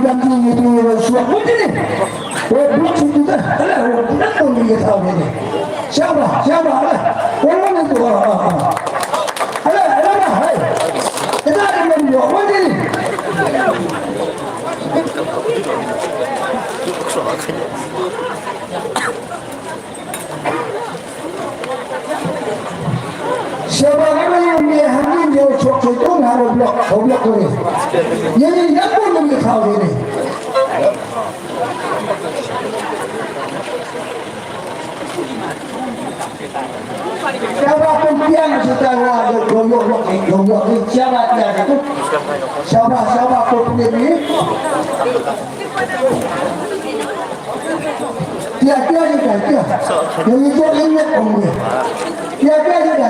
dan itu suatu ini. Bukan itu dah, bukan tu dia tahu ini. Siapa? Orang itu. Ada. Kita ada yang buat ini. Siapa yang dia hamil dia cocok itu harus blok ini. Jadi apa yang dia tahu ini? Siapa pembiang setelah ada gomok ini siapa dia itu? Siapa pembiang ini? Dia yang itu ingat pembiang. Dia juga.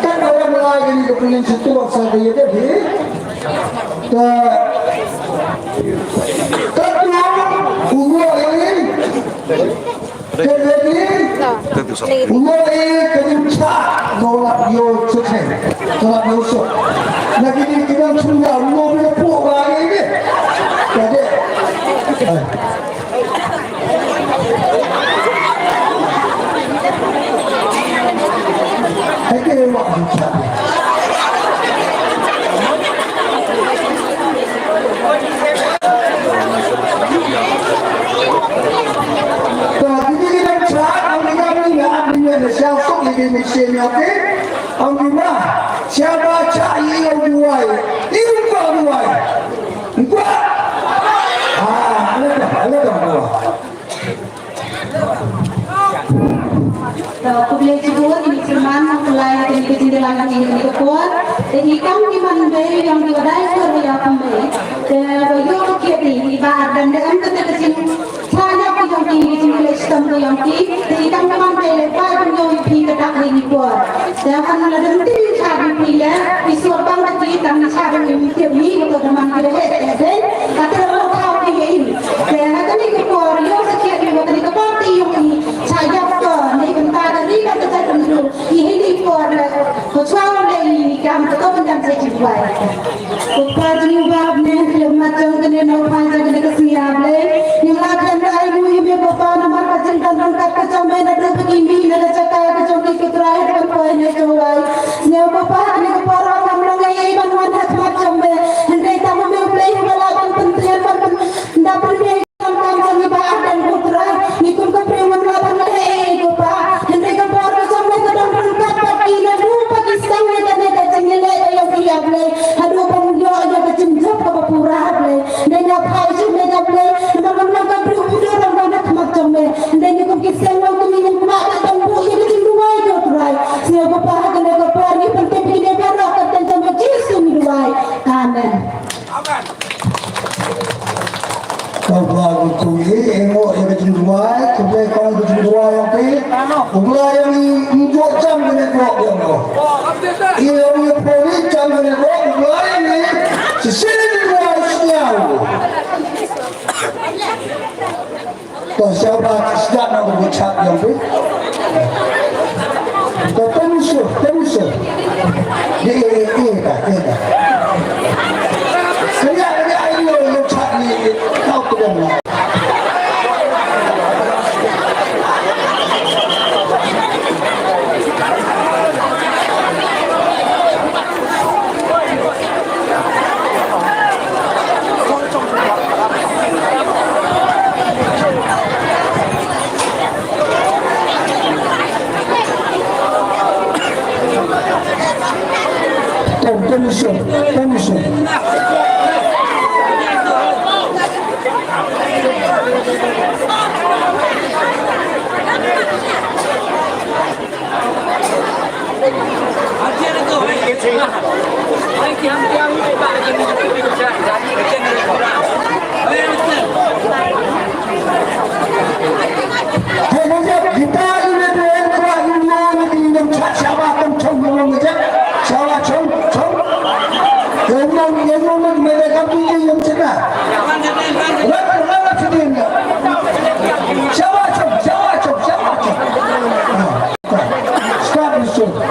Kan orang lagi di kepulauan situ waktu dia tadi, kan umur ini, jadi umur ini kencang, nolak yo cekeng, nolak musuh. Lagi ni kita sudah umur berapa lagi ni, jadi. Saya waktu cakap. Tapi kita cakap, orang ni ada siapa lagi mesin apa? Orang ni siapa cakap yang buai, ini buai. Ada. Aku boleh sebut ini firman mulai dari kejadian ini kekuat dan ikan di mana yang diwadai kerja kami dan bagi kita ini bahan dan dengan kecil saya pun yang di sini sistem yang di ikan di mana lepas yang di kedak ini kuat dan akan ada nanti cari pilih visual banget kita cari ini untuk teman kita dan kata orang tahu ini dan akan ini kuat yang sekian buat ini kuat yang saya tadi kan kita tentu ini por kecuali dari kami kita menjadi sejuai. Upah jubah ni macam kena nampak jadi kesiap le. Yang lain lain ini bapa nama kacang kacang kacang mana ada begini ada cakap kacang kita terakhir dengan poin itu way. Ni bapa ni para orang orang yang iman mana macam be. Hendak tamu membeli balapan pentrian pada dapat be kami bahas dan putra. Ni pun kepreman lapan le bapa. Aduh pemuda aja kecemplung ke pura le, dan apa sih mereka le, mereka berudah orang macam le, dan itu kisah waktu minum mak tempu ini dua itu terai, siapa paham kena kepala ini penting dia berah kata sama Yesus dua, amen. Kau lagu tu ini, yang kedua, kebaikan kedua yang kedua yang membuat jam dengan rock yang kau. Ia punya polis jam dengan rock ini, sesini kedua siang. Kau siapa sedap nak berucap yang tu? Kau temusuh. Dia tak. Saya ini yang cakap ni kau tidak. Permission. Kita ini dengan kuat ini yang siapa pun cuma mengejar. Anderson.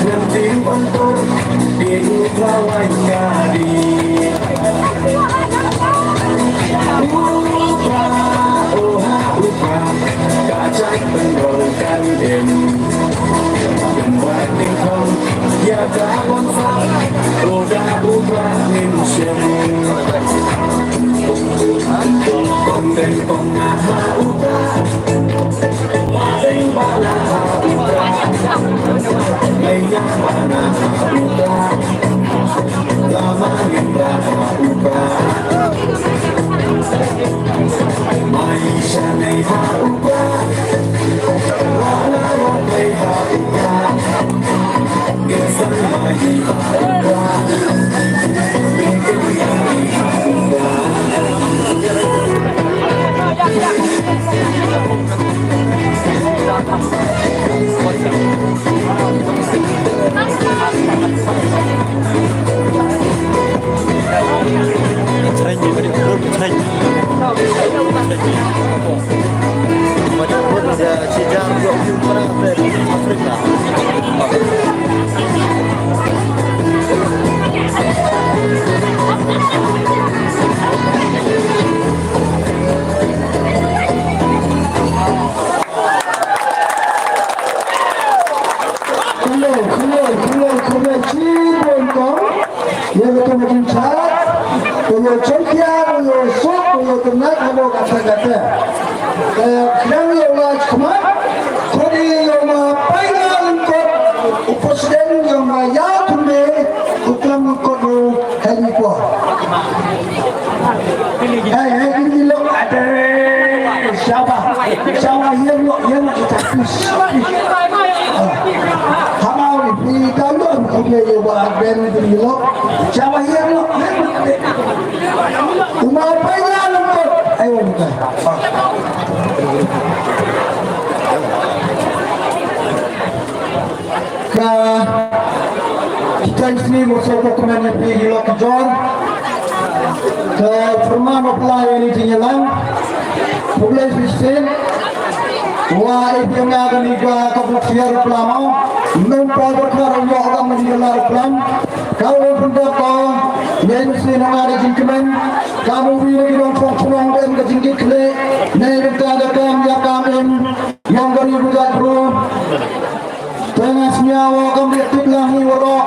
nanti untuk dilawan jadi kacang penggolkan dem Wating kong yaga bonfang roda ubah minsyem Kondeng pengaha ubah Wating bala ubah Layang mana ubah Lama indah ubah Maisha neha ubah Wala rompay ha ubah Gesan mahi ha ubah Bingkili ha ubah Kita di sini bersama teman yang pergi lo ke John ke firman pelayan ini dinyalang mulai sistem wah itu yang akan dibuat kebutuhan pelama mempunyai perkara yang akan menjelar pelan kalau pendapat yang mesti ada jingkemen kamu pilih dong pulang dan ke jingkit kle nih kita ada kamu yang dari budak bro tengah senyawa kami tiblahi warok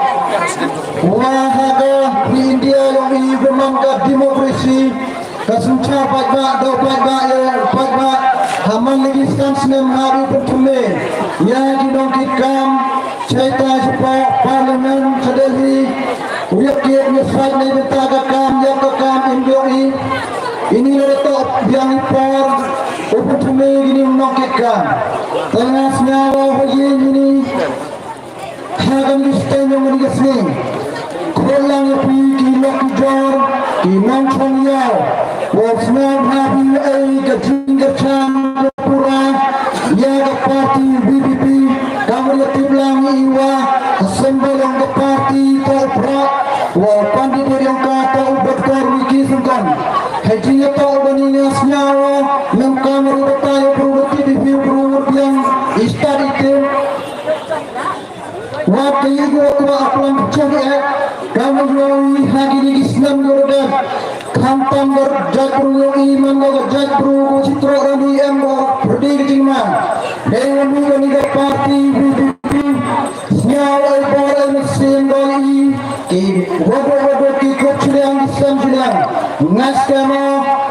wahada di India yang ini bermangkat demokrasi kesuncap pajak atau pajak ya pajak haman legiskan senem hari pertama yang didongkitkan cerita supaya parlimen sedeli uyakir nyesat ni betagakam yang kekam indoi ini letak yang impor pertama ini menongkitkan tengah senyawa ini hagan listan yang menigasning kolang api kilok jar kinang chongyao wasnam habi ay gajing gacang pura ya parti BBP kamar tiblang iwa assemble yang parti terpra wa pandit yang kata Dr. Wiki Sungkan hajinya tau baninya senyawa yang kamar betai produktif review yang istaritim waktu itu tua aplang cahaya kamu melalui hagi Islam Yordan kantam berjadru yang iman berjadru citra rani yang berdiri jingman dengan juga parti BBP senyawa ibarat mesin doi ki wado ki kecilang Islam cilang ngaskama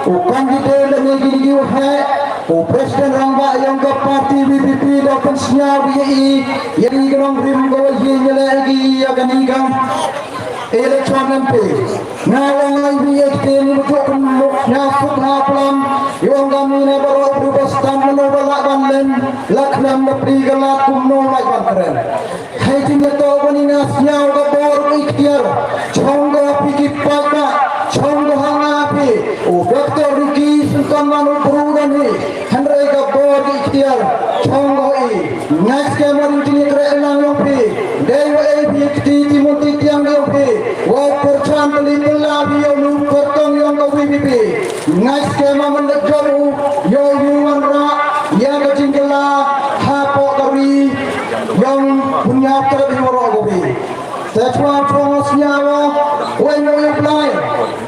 ukan kita dengan gini hai Presiden Rangga yang ke parti BBP dapat senyap BI yang ikan rim gawaji lagi akan ikan elektron MP ngawang IBXT ini untuk nyafut hapelam yang kami baru berubah stand menolak banlen laknam nepri gelak kumno lagi keren hai tinggal tahu peningas nyaw kabor ikhtiar chongga pikir pada chongga hangapi Dr. Wiki Sungkan manu perudani Henry kabor ikhtiar chongga ngaske mari tini kerelang yopi dewa ABXT timunti tiang yopi wa perchan teliti labi yang potong yang ke WBP ngaske mamandek jaru yo yuan ra yang kecingkela hapok kari yang punya terlebih waro gobi. That's why Thomas nyawa when you apply,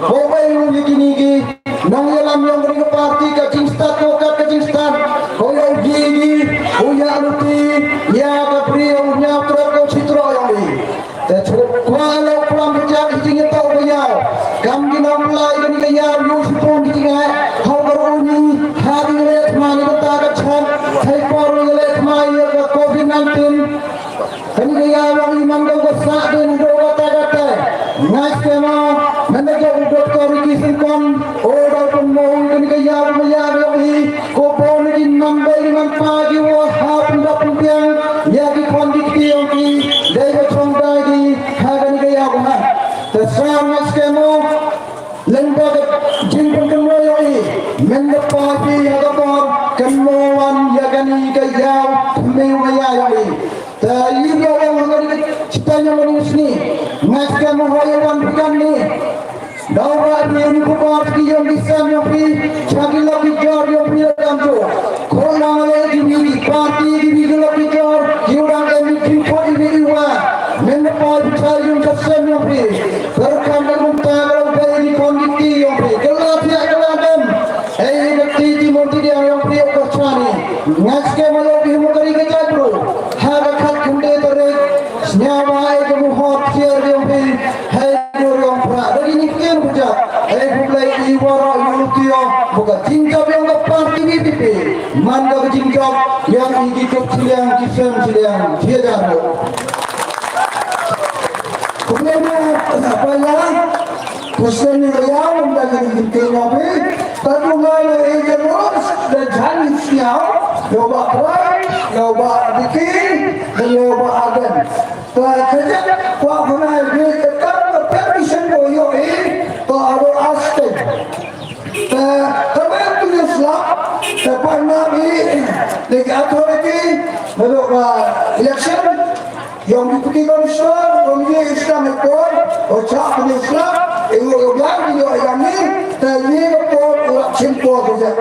when you gini nang yalam yang beri parti ke cinstat ke cinstat, kau yang gini, kau yang ruti, ya kapri yang nyapra kau citra yang ini. That's why kalau pulang kerja kita tahu bayar, kami nak mulai dengan bayar Yusufun kita, kau beruni hari ini mana kita kacau, hari baru ini mana COVID-19. Kami bayar yang iman kau besar dan doa kata, ngas kena manager doktor kisahkan orang pemohon kami bayar yang ini, kau boleh dinambai dengan pagi wahab tidak punya, ya di kondisi yang ini, dari contoh ini, kami bayar mana, terserah ngas kena, lembaga jemput kemana yang ini, mendapati apa kemohon ya kami bayar, kami bayar yang ini. Tadi orang mengenai ciptanya manusia, macam mahayawan bukan ni. Dapat dia kuat yang bisa nyampi, cakap lagi jar yang punya dampu. Korang lagi di parti di lagi jar, orang yang dikimpul di luar. Mendapat cari yang kesem nyampi, berkam bermuka dari kondisi nyampi. Gelap ya geladam, bukti di mesti dia yang punya kerjani. Ngaske malu bihmukari kejadian. Nyawa itu muhot kiar yang bin, hai orang pra. Dari ini kian puja, hai bukai iwara yulutio, bukan tingkap yang keparti BPP, manda tingkap yang ikut siliang kisam siliang tiada. Kemudian apa yang Kristen yang dari Kinabe, tadungan ejeros dan janis siau, loba perai, loba bikin, dan loba agen. Kerja wah pernah dekat permission boyo ini, tahu asten. Tapi itu Islam, tapi nabi di authority, lalu election yang dipikirkan Islam, yang Islam itu, ucap Islam, yang yang ini, tadi itu orang simpul saja.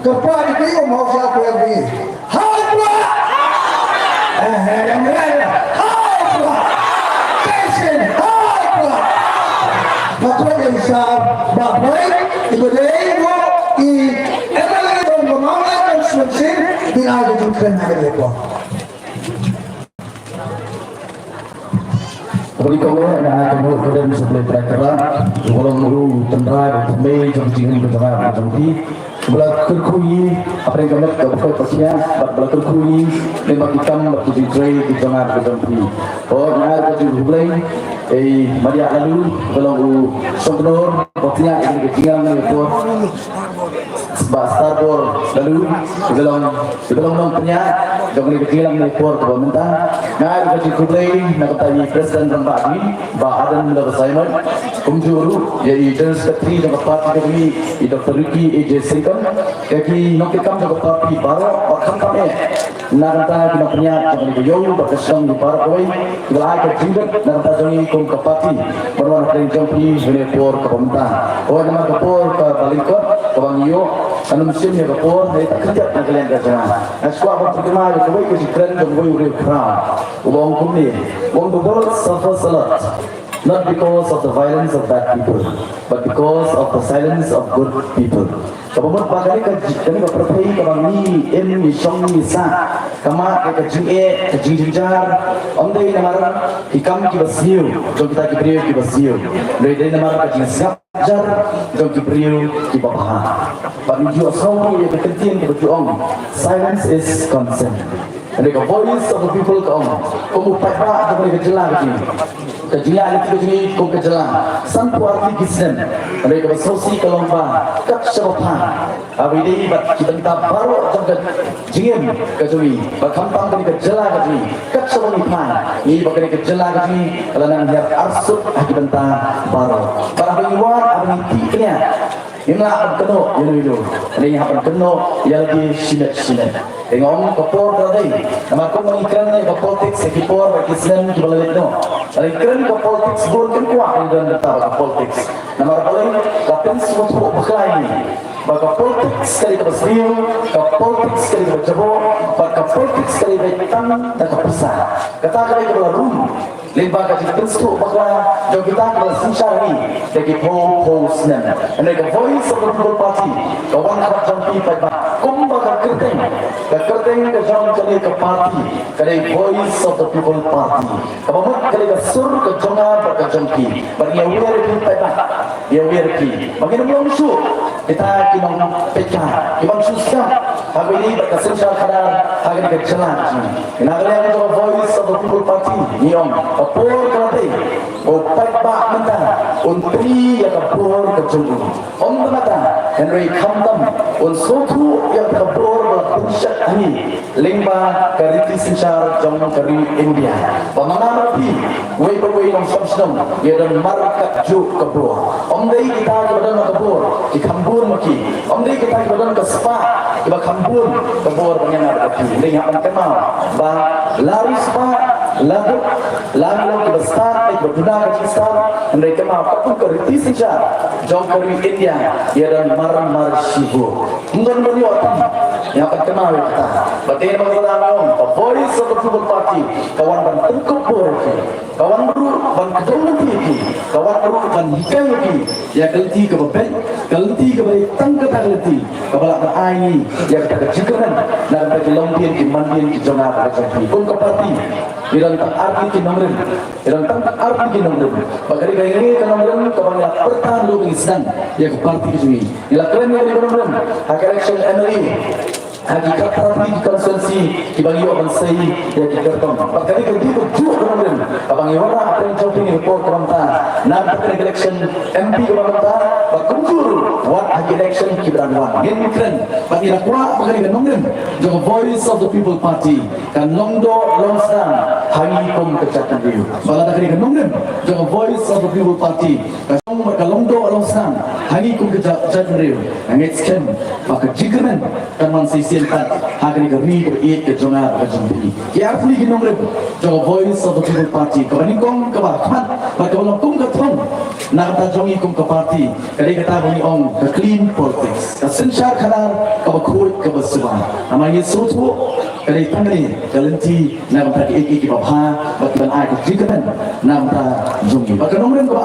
Kepada itu mau siapa lagi? Hamba, yang mana? Bapak ibu ibu i emang itu menolak konstruksi tidak ada juga ada itu. Bagi kamu yang kamu kemudian sebelum perkara, kalau mulu tentara tembei jangan bertengah jangan sebelah kerkui apa yang kamu dapat pasien sebelah kerkui memang hitam bagi tray di tengah berjumpa. Oh, nak jadi hubungan Maria lalu kalau sebenor botnya ini ketinggalan itu Starboard lalu dalam punya jangan ketinggalan itu pemerintah. Nah, jadi hubungan nak tanya presiden Rambani bahadan mula Simon kumjuru jadi general secretary dan parti kami Dr. Ricky AJ Singkam kaki nak kam dan parti baru akan kami nak tanya kita punya jangan kejauh berkesan di para koi gelai kejingat nak tanya kum kapati berwarna dari jampi menepor ke pemerintah. Oh nama kapor ke Balingkot ke Bangio anu mesinnya kapor dari tak kerja nak kalian kerja. Aswa apa terima itu baik ke keren dan baik urip kram. Uang kumni, uang the world suffers a lot. Not because of the violence of bad people, but because of the silence of good people. Kemudian pada kami berpercaya kalau ni ini song ni sah, kama kejing jar, ondai nama hikam kibasiu, jom kita kibriu kibasiu, dari nama kejing jar, jom kibriu kibapah. Bagi jiwa song yang berkentiin kebetulan, silence is consent. And the voice of the people come. Kamu pernah kepada kejelang ini. Kejelang itu begini, kamu kejelang. Santu arti kisah. Mereka bersosi kelomba, kacauan. Abi ini kita baru terkejut jingin kejui. Berkampang dari kejelang kejui. Kacauan ipan. Ini bagai kejelang kejui. Kalau nak lihat arsut, kita baru. Para penjual abi tiknya. Ini apa keno, ini itu. Ini apa keno, yang lagi sinet. Tengok kapor tadi. Nama aku mengikan ni politik sekipor bagi Islam di balik no. Mengikan ke politik sebut kan kuat di dalam data politik. Nama boleh laten semua bekai ni. Maka politik sekali ke Basriu, ke politik sekali ke Jabo, ke politik sekali ke Tang dan ke Besar. Kata kali ke Rum, limba ka Kristo bakla jo kita ka sinsari deki po snen and the voice of the people party kawan ka jampi pa kumba ka kerteng ka jam kali ka party kali voice of the people party kamat kali ka sur ka jonga ka jampi bagi aware ki pa ya aware ki bagi mo su kita kinong peka ibang susah habili ka sinsar kada hagani ka jalan inagale ka voice of the people party niong apor kalate o pagba mata untri ya kapor kecungu om mata Henry Kamdam un sotu ya kapor bersyak ni lingba kariti sinsar jong kari India pamana pi we nong samsung ya dan markat ju kapor om dei kita kebadan kapor di kambur maki om dei kita kebadan ke spa iba kambur kapor penyenar api dei yang kenal ba laris spa lagu ke besar ke berduna ke besar mereka mahu pun keriti saja jauh dari India ia dan mar sibu mungkin melihat yang akan kenal kita berarti mengulang the voice of the people party kawan ban tengkuk borki kawan baru ban kedongan tinggi kawan baru ban hikam lagi ya keliti ke bebek keliti ke balik tangga keliti ke balak berair ya kita kecikaran dan bagi lompian ke mandian ke jongar ke jampi pun ke parti irantang arti kinamren irantang arti kinamren bagari gaya kinamren kabangya pertahan lu pengisdan ya ke parti kejui ila keren ya kinamren hak election MLA hakikat parti konsensi dibagi orang sei ya dikertong bagari gaya berjuang kinamren kabangya warna apa yang jauh report keranta nam election MP keranta bakumkur what hak election kibranwan ini keren bagi rakwa bagari kinamren the voice of the people party kan longdo longsam hangi kom kecatan dia. Bala tak kena nongren, jangan voice of the people party. Kasong berkalongdo longsam hangi kom kecatan dia. Angit sken, maka jikaran kan man sisian kat hagani kerni beriat ke jongar ke jambi. Kiar puli kena nongren, jangan voice of the people party. Kabaning kom kebakan, maka walau kom ketong nak kata jongi kom ke party. Kali kata bani ong ke clean politics. Kesensyar kadar kebakut kebesuan. Namanya sotu. Kali tangani kalanti nam ta ki babha bakban ai ko jikaran nam ta jungi bakkan nomren ko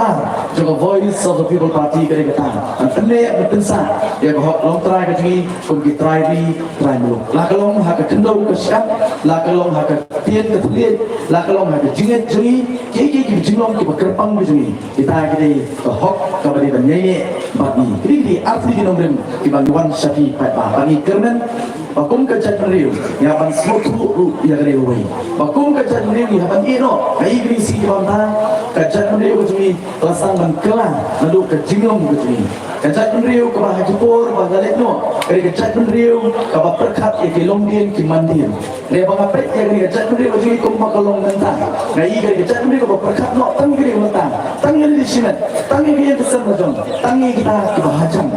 juga voice of the people party kali kata anne betensa ya ko long try ka jungi ko ki try mulu la kalong ha ka tendau ka syap la kalong ha ka tien ka tliet la kalong ha ka jinget jungi ki jingong ki bakrpang jungi kita ki ko hok ka bari ban nyai bagi kri arti ki nomren ki bangwan syafi pa bagi kernen bakum kacat meriu ya ban seluruh ya kerewai bakum kacat meriu ya ban ino kai grisi banta kacat meriu kejumi lasang ban kelang lalu kejingom kejumi kacat meriu ke haji por bagalet no kari kacat meriu ke perkat ya ke longdian ke mandian le bangapet ya kari kacat meriu kejumi kum makalong mentang kai kari kacat meriu ke perkat no tang kari mentang tang yang di sini tang yang dia kesan majong tang yang kita kebahajang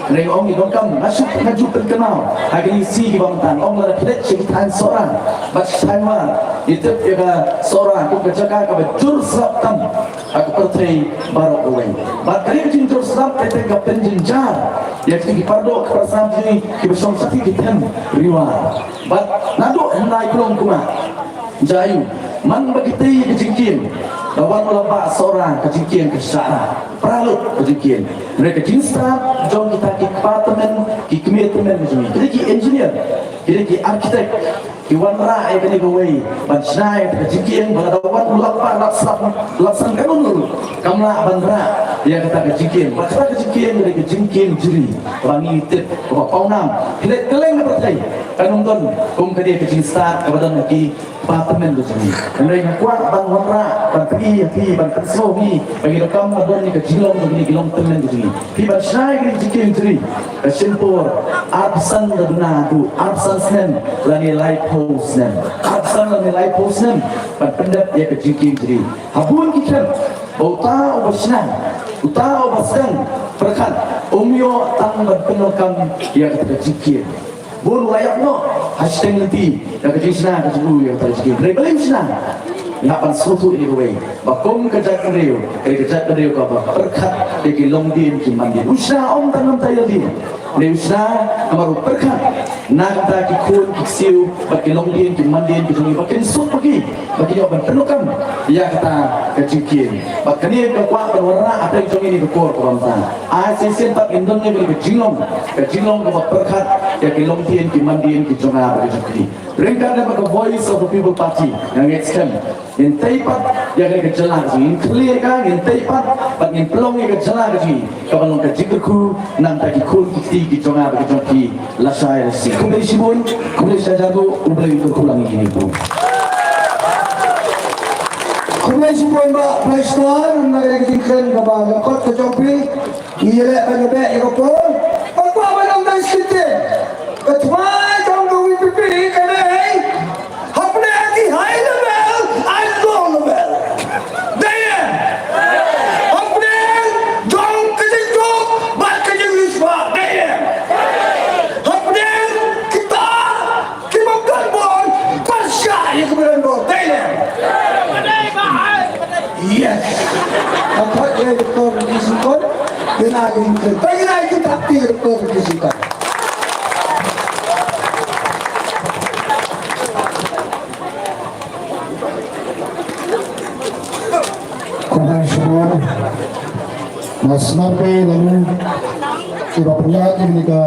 le ong ni dongkam masuk maju terkenal hari si bangtan om la kidat cikitan seorang baksaiman itu juga seorang aku kejaga ke bejur sabtam aku percaya barak away bakari kecil jur sabtam kita ke penjenjar ya kita pardo ke pasam ini kita bersama sakit kita riwa bat nado hendak kulong kuma jayu man begitu kejingkin lawan ulama seorang kejingkin kesara pralut kejingkin mereka jinsta jom kita ke departemen ke kementerian jadi ke engineer jadi ke arsitek ke wanra yang kena gawai bansnai kejingkin balawan ulama laksan kanun kamla bandra yang kata kejingkin baca kejingkin dari kejingkin juri wangi tip paunam kelek keleng bertai kanunton kum kedia kejingsta kebadan lagi departemen kejingkin mereka kuat ban wanra ban pi ban tersohi bagi rekam adon ni kejilong begini kilong temen kejingkin pi bansnai kejingkin juri kesimpur absan nadu absan senen lani light post nem absan lani light post nem ban pendat ya kejingkin juri habun kita Uta obasnan, uta obasan perkan umyo tang berpenokam ya kata cikir. Bun layak no hashtag nanti ya kecil sana kecil ya kata cikir. Rebelin sana ngapan suatu ini ruway bakom kejat keriu kau berkat di longdin kimandin usah om tanam tayo din Neusna amaru berkat nak tak kikun kiksiu bagi longdin kimandin kisungi bakin suk bagi jawaban penukam ya kata kejikin bakani kekuat berwarna ada yang ini kekor koranta asisten tak indonnya beri kejilong ke berkat ya ki longdin kimandin kisunga bagi jukri ringkar dapat voice of the people party yang extreme yang teipat yang kejelas yang clear kan yang teipat bagi pelong yang kejelas lagi kalau kejikku nang tak kikun kiksi kisunga bagi jukri lasai lasi kumai sibun kumai sajago umai itu kulang ini pun kumai sibun ba Preston nagigingkan ka ba kot ka jompi ile ka gabe ikopon ako ba nang daisite katwai kang gawin pipi ka nei hapne ki high level I low level daya hapne jong kajing jok bat kajing liswa daya hapne kita kimamkan bon pasya yang kemudian bon daya yes apa dia doktor gizikan dinaging ke bagaimana kita aktif doktor gizikan kumai semua mas nabe lalu iba punya ini ka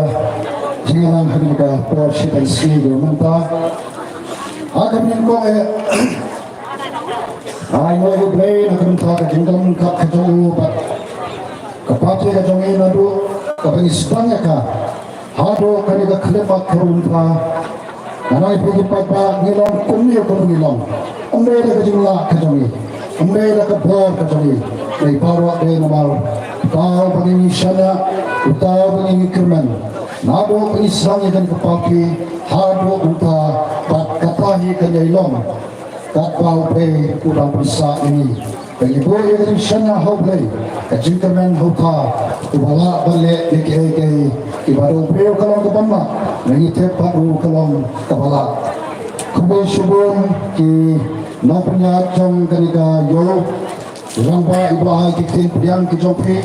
jingalan ini ka porsi dan sini menta agam ini kok ayo ibrahim akan tak jengkam kak kejauh kapati kejauh ini nado kapengis banyak ka hado kanida klepak kerunta nanai pergi papa ngilong kumni ngilong umre da kejumlah kejauh umre da kebor kejauh dari parwa dari nomor tau pengini syana utau pengini kerman nado pengisrangi kan kapati hado unta bat kapahi kenyilong kat bau pe udang bisa ini bagi boleh dari sana hau play kejikaman huta ubala balik dikei ibaru pe kalau ke bama ngi tepat kalau kepala kubur subun ki napnya jong kenika yo ramba ibah kitin priang ki jompi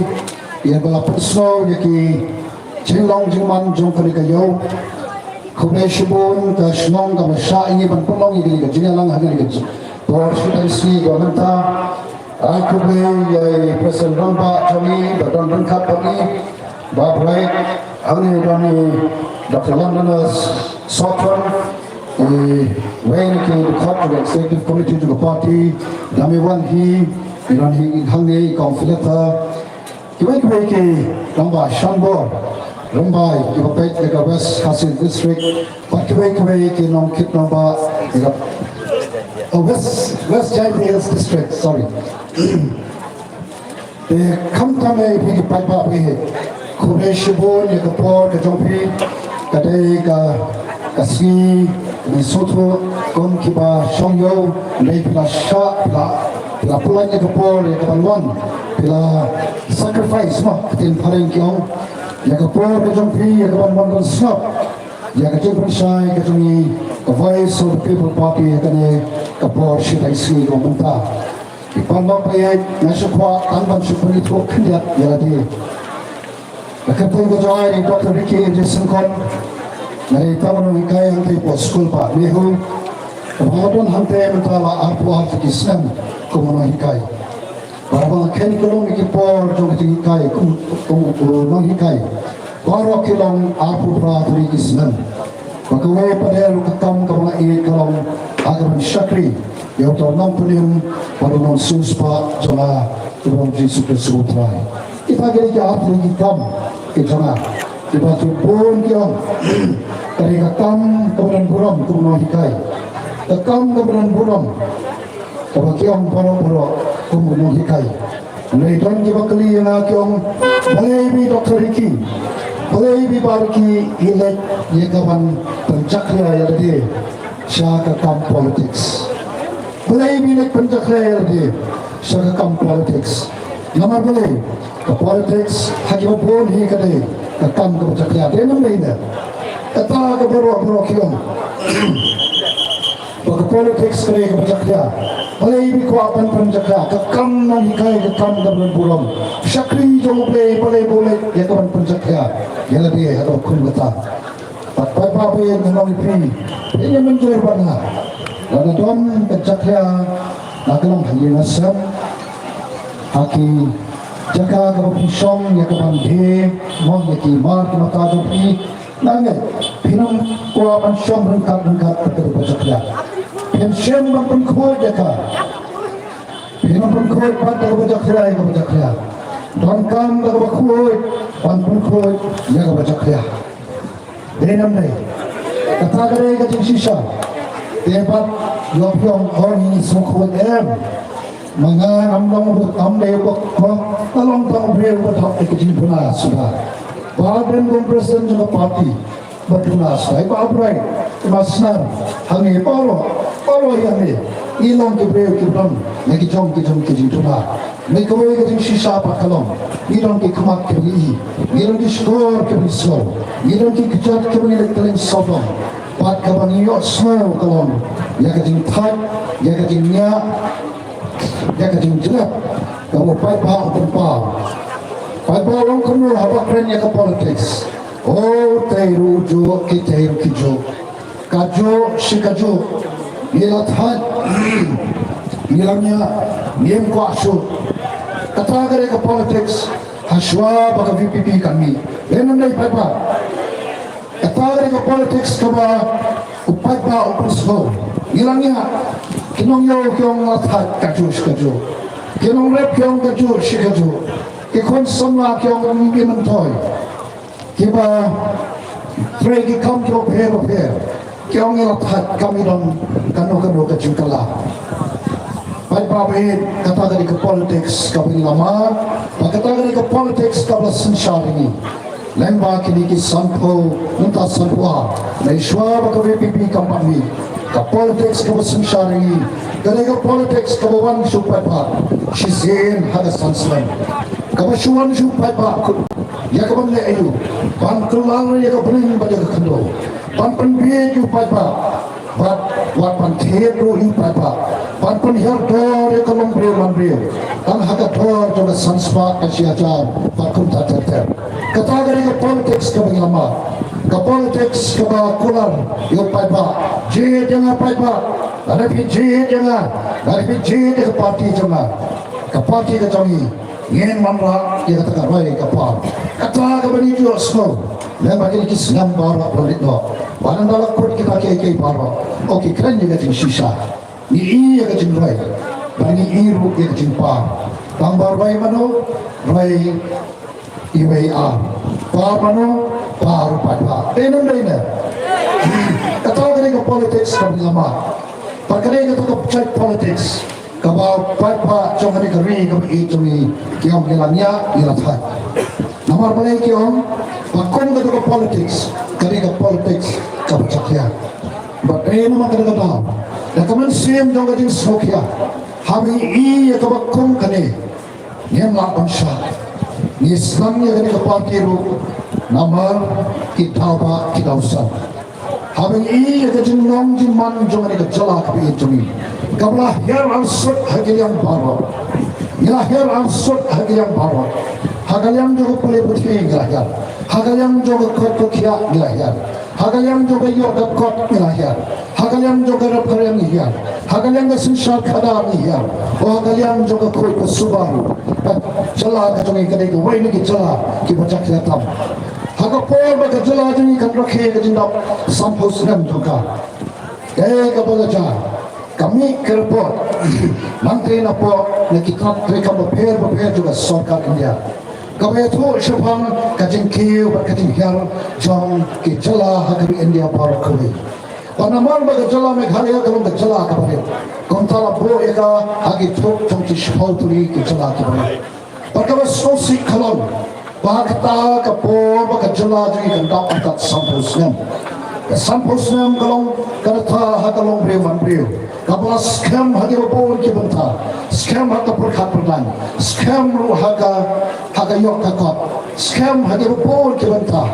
ia bala pesno yaki jinglong jingman jong kenika yo kumai shibun ka shnong ka masya ini ban pulong ini ka jingalang hagi ka por sudansi governmenta aku kumai yai presiden ramba jami badan rangkap pagi babrai angni dani Dr. Londoners Sotron Wayne ki khot the executive committee to the party dami wan hi iran hi hangne konflikta kiwai ki ramba shanbor Rumbai, Kipapet, Eka West Hasil District, Pakiwai ki Nong Kit Nomba, West Giant Hills District, sorry. The Kamtame Piki Paipa Pihe, Kure Shibun, Yakapor, Kajompi, Kadei, Kasi, Nisoto, Kum Kiba, Shongyo, Lei Pila Sha, Pila Pulan Yakapor, Yakabalwan, Pila Sacrifice, Katin Pareng Kiong, Yakapor kejompi yakaban bandal snap yakajumpi sai kejungi the voice of the people party yakane kapor shitai sini gomenta ipanda payai nasukwa tanban supuni to khindiat yadi yakapor kejoi Dr. Ricky Jason Kon nari tamu ikai hante po school pa nehu kabadon hante mentala arpu arti kisnan komono ikai Barang kini kalau mikipor jom hikai kum non hikai baru kilong apu pratri kisnan bagaimana pada lukam kamu ini kalau agar mensyakri yang ternom penim pada non suspa jala Tuhan Yesus Kristus Putra kita gini ke apu hikam kita kita pun kiong dari kakam kemudian buram kuno hikai kakam kemudian buram kabakiong paro kemudian hikai Naiton kita kali yang kiong boleh bi Dr. Ricky boleh bi barki ilet yekawan pencakria ya tadi syaka kam politics boleh bi ilet pencakria ya tadi syaka kam politics nama boleh ke politics haji pun hi kadai ke kam ke pencakria dia nama ini kata ke boro kiong politics kali kebajaknya. Oleh ibu kuapan penjaga, kekam nang hikai kekam dalam buram. Syakri jom boleh ya kawan penjaga. Yang lebih ada kun beta. Pat apa yang nang ipi. Ini menjadi bana. Lalu tuan penjaga nakalang hayi nasam. Haki jaga kawan song ya kawan de, mau ya kimar mata jopi. Nangai pinang kuapan song rengkat penjaga. Pensiun maupun koi jaka, pinang pun koi pada kebajakria, dongkam pada koi, pun koi ya kebajakria. Denam ni, kata kare kacing sisa, tempat yang orang ini sokoi mengan amdai bok, talong beri buat kacing puna sudah. Bahagian presiden juga parti bertunas, baik abrai, masnar, hangi Paro yang ni, ilong kibrew kibram, lagi jom kijintuna. Mereka kajing sisa pakalong, ilong kikamat kibri, ilong kiskor kibri slow, ilong kikijat kibri lekteling sodong. Pat kaban iyo slow kalong, ya kajing tight, ya kajing nya, ya kajing jelek. Kamu pai pa orang kenal apa kerennya ke politics. Oh, teiru jo, kiteiru kijo, kajo si kajo. Nilathan, nilangnya, niem kuasu. Kata kare ke politics, haswa baka VPP kami. Benar ni papa. Kata kare ke politics kaba upai pa upuslo. Nilangnya, kinong yo kiong lathat kaju sikaju. Kinong rep kiong kaju sikaju. Kikon sama kiong mimpi mentoy. Kiba tregi kam kiong per. Kiong lathat kami dong kano kecingkala. Baik bapak kata dari ke politics kami lama, kata dari ke politics kami sensar ini. Lembah kini kisampo, minta sampua, naiswa baka VPP kampani. Ke politics kami sensar ini, dari ke politics kami wan supaya pak, sisen ada sanslan. Kami suan supaya pak, ya kami le ayu, ban kelar ya kami pada kendo, ban penbiaya supaya pak. Wat pantheru in papa pan herdor ekolom bril dan haga dor joga sanspa kasiajar pakum tater kata gari ke politics ke lama ke politics ke kular yo papa je jangan papa ada je jangan dari je ke parti jangan ke parti ke jangi yen manra ya kata rai ke pa kata ke bani jo snow lembah ini kisam bara politno barang dalam kod kita kei bara okey keren juga jing sisa ni iya ke jing rai bani iru ke jing pa tambar rai mano rai iwa pa mano pa rupa tenon dena kata kene ke politics kami lama pakane ke check politics kabau pa jong ni kari kami itu ni kiam gelanya ilatai nomor balai kiam pakon ke politics kari ke politics kabacakya bakay naman kadagadaw na kaman siyem daw gating smokya habang iya kabakong kani niyang lapan siya ni Islam niya gani kapatiru namar kitaba kitausan habang iya gating nong jiman jong gani kajala kapi itumi kabla her al-sud hagiyang baro ila her al-sud hagiyang baro hagayang jogo pulay buti ngilahyan hagayang jogo kotokya ngilahyan hagayang jogo yodap kot ngilahyan hagayang jogo rapkaryang ngilahyan hagayang gasinsya kada ngilahyan o hagayang jogo koy kusubaru jala kajong ikaday gaway nigi jala kibajak yatam hagapol baga jala jini kanrakhe kajindap sampos nem joga kaya kabalaja kami kerpot mantri na po na kita mereka berper juga sorkat India kami itu sepang kajing kiu kajing hiar jong ki jala hagari India para kami panamal baga jala meghalaya kalong jala kabari kontala bo eka hagi tok jong ki shpal turi ki jala kabari pagkawa sosi kalong bakta kapo baga jala jong ikandap atat sampos nem Sampos nam kalong karta hakalong breman brew. Kapala scam hagi bapor ki banta. Scam haka perkat perdan. Scam ru haka yok kakot. Scam hagi bapor ki banta.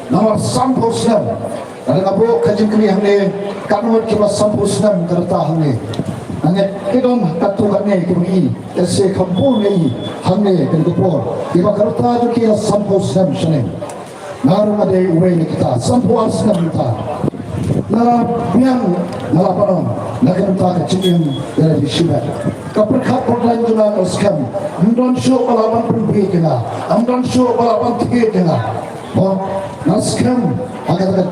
Namar sampos nam. Kada kabo kajim kini hamne kanwat ki bas sampos nam karta hamne. Angin kedon katukannya kini ese kampung ni hamne kedopor. Iba karta tu ki sampos nam shane. Narum ada urai kita sampu asna kita nara biang nara panom nak kita kecilin dari sibat kaperkat perlan juna kaskam amdan show balapan pergi kita amdan show balapan tiga kita oh naskam agak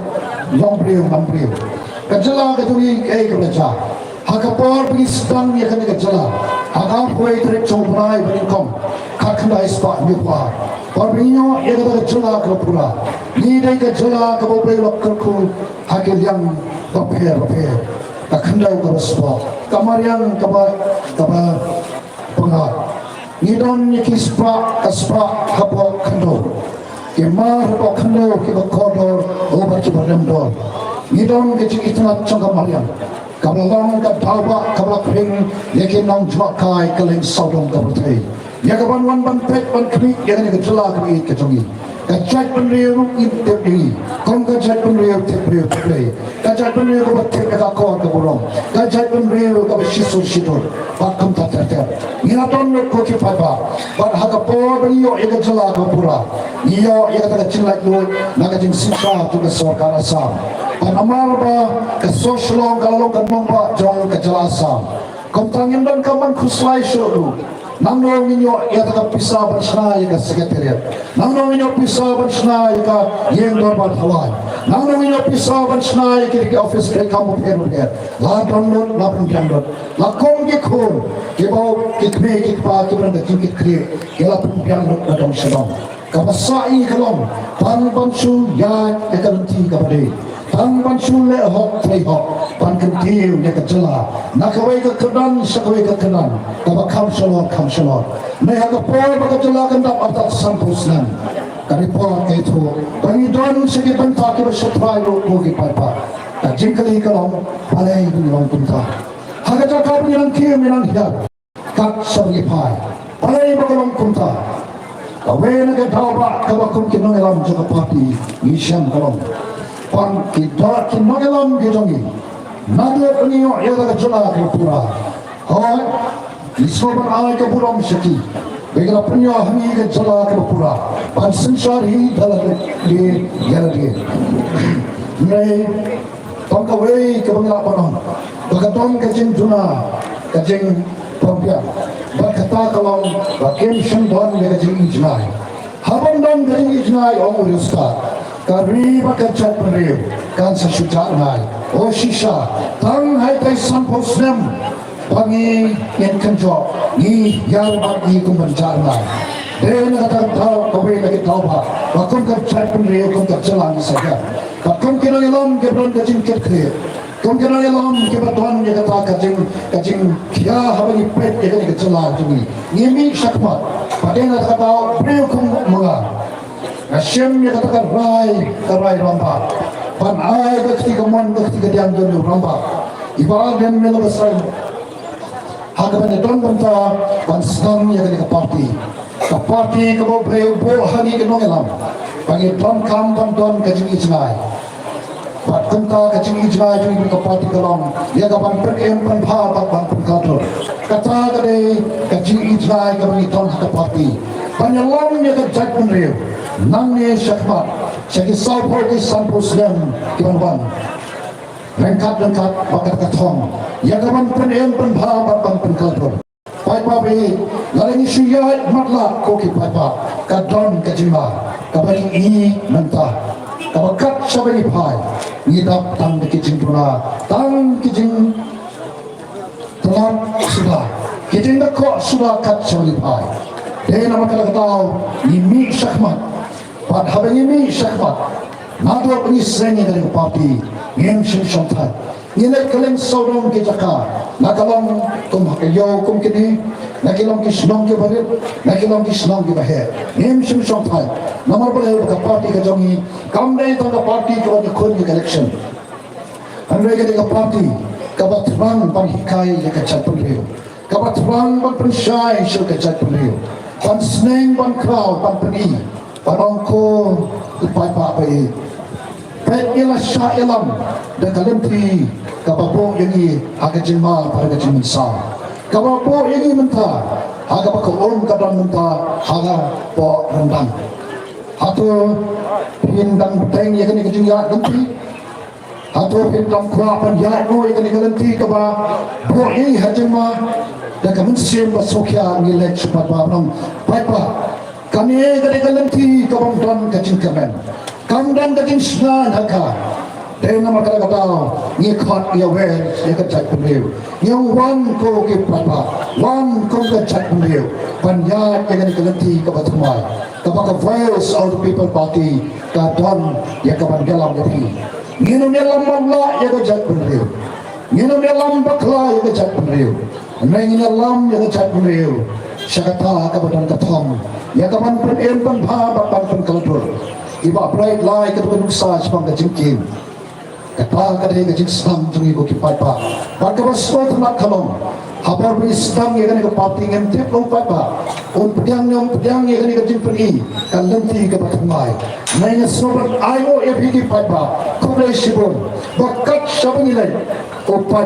long brio kejala ketui kerja hakapor pergi sedang ya kan kejala agak kue terik cobai beringkom kakanda ispak mipa Parbinyo ia kata kejala kepura, ni dah kejala kebapai lokkerku hakil yang berper, kakandau keraswa, kamar yang kaba pengat, ni don ni kispa kaspa kabo kandau, kemar kabo kandau kabo kodor, obat kabo remdor, ni don kecik itnat cangkam mariam, kabalong kadawa kabak ring, yakin nong juakai keleng saudong kabutai. Ya kapan wan ban pet ban kami ya kan kejala kami kejongi kajat penriu intepri kong kajat penriu tepri kajat penriu ko batte ka ko ka bolong kajat penriu ko shisu bakam tatar ina ton ko ki papa ban haga po brio ya kejala ko pura iyo ya kata kecilak lo naga jing sisa tu ke sarkar asam ban amal ba ke soslo kalau kan mongba jong kejala asam kom tangin dan kaman kuslai shodu Nangno minyo ia tak pisah bersna ia sekretariat. Nangno minyo pisah bersna ia yang dorbat hawan. Nangno minyo pisah bersna ia ke office ke kamu perlu. La download la download. La kong ke kong ke bau ke kme ke pa ke beranda ke kre. Ke la download la dong sedang. Kabasai kalong pan bansu ya ke kanti kabade. Pan bansu le hok trei hok. Pan kentiu dia kejala. Nakawai ke kedan sakawai ke kedan. Kaba kamsalor. Mereka kepol berkejala kendap atas sampusnan. Kari pol itu. Bagi don segi bentak kita setrai roko ki papa. Kajing kali kalong balai bilang bentak. Haga cakap bilang kia bilang hidup. Kak sebagai pai. Balai berkalong bentak. Kawe naga dawa kabakum kinong elam jaga parti. Isyam kalong. Pan kita kinong elam gejongi. Nadia penio ia tak kejala kepura. Hoi. Isoban alai ke buram syaki. Begala punya hami ke jala ke pura. Pan sensari dalam di yara dia. Nai tongka wei ke bangla panon. Bagatong kajing juna, kajing pampian. Bagata kalong bakem shendon ke kajing ijnai. Habang don kajing ijnai omur ustad. Kari bakat penriu kan sesujar nai. O shisha tang hai kai sampos nem. Pangi yang kenjok ni yang bagi kumbencarna. Dia nak tahu kau lagi tahu apa. Bakum kerja penriu kum kerjalan saja. Bakum kena elam kebron kajing kerja. Kum kena elam kebetulan dia kata kajing kia habis pet dia kena kerjalan tu ni. Ni syakmat. Pada nak tahu penriu kum menga. Asyam dia katakan rai rampak. Pan ai ketika mon ketika dia ambil rampak. Ibarat dia melabasai. Hagapan itu banta bansan yang ke parti ke bawah beo hari ke nongelam bagi don kam don kajing ijnai pat kunta kajing ijnai juga ke parti kelong dia kapan perem penpa ban penkator kata kade kajing ijnai ke bagi don ke parti panyalam yang ke jat penriu nangnya syakmat segi saupor di sampus dan kiban lengkap pakai katong yang kapan penem penbahas penkaltor paipa be lain syiyat matla koki paipa kadon kajima kabari ini mentah kabakat sabari pai ngidap tang kicing tuna tang kicing telan sudah kicing kok sudah kat sabari pai dia nama kalau tahu ini syakmat pad habang ini syakmat nado penyisanya dari parti yang sensantai Nilai kaleng saudong ke jaka, nakalong kum hakayo kum kini, nakilong kisnong ke barit, nakilong kisnong ke bahir. Nim sim song thai. Namar boleh ka parti ka jongi, kamdai tang ka parti ka wajah kun ke election. Andai ka parti, ka batran pan hikai ya ka chat pulio. Ka batran pan pensyai syul ka chat pulio. Pan sneng pan kraw pan peni, pan ongko upai pa bai. Pet ila sya ilam dan kalemti kapapo yangi aga jima para gajiman sa kapapo yangi menta aga baka kadang menta aga po rendang atau hindang teng yang ni kejing ya ganti atau hindang kuapan ya no yang ni ganti kaba po yangi hajima dan kamen sim basokya ngilek cepat babram paipa kami ganti kabam dan kejing kamen kamdan kajing snan haka dahil na magkakataw ni kot ya wen ya kachat pemliu yang wan ko ke papa wan ko kachat pemliu panya yang dikelenti ke batumai kapaka voice of the people party ka don ya kaban dalam dari ngino dalam Allah ya kachat pemliu ngino dalam bakla ya kachat pemliu ngino dalam ya kachat pemliu syakata kabadan kathom ya kaban pen pan bha ban pen kaladur iba bright light ke tukang sa sepang kajingkin kata kadai kajing sam tungi ko kipai pa pagka baswa tanak kalong habar beristam ya kan ke pating tip lo pa un pedang ya kan kajing peni kalenti ke batumai nanya sobat ayo FPD pa ko dai sibon bakat sabunilai o pa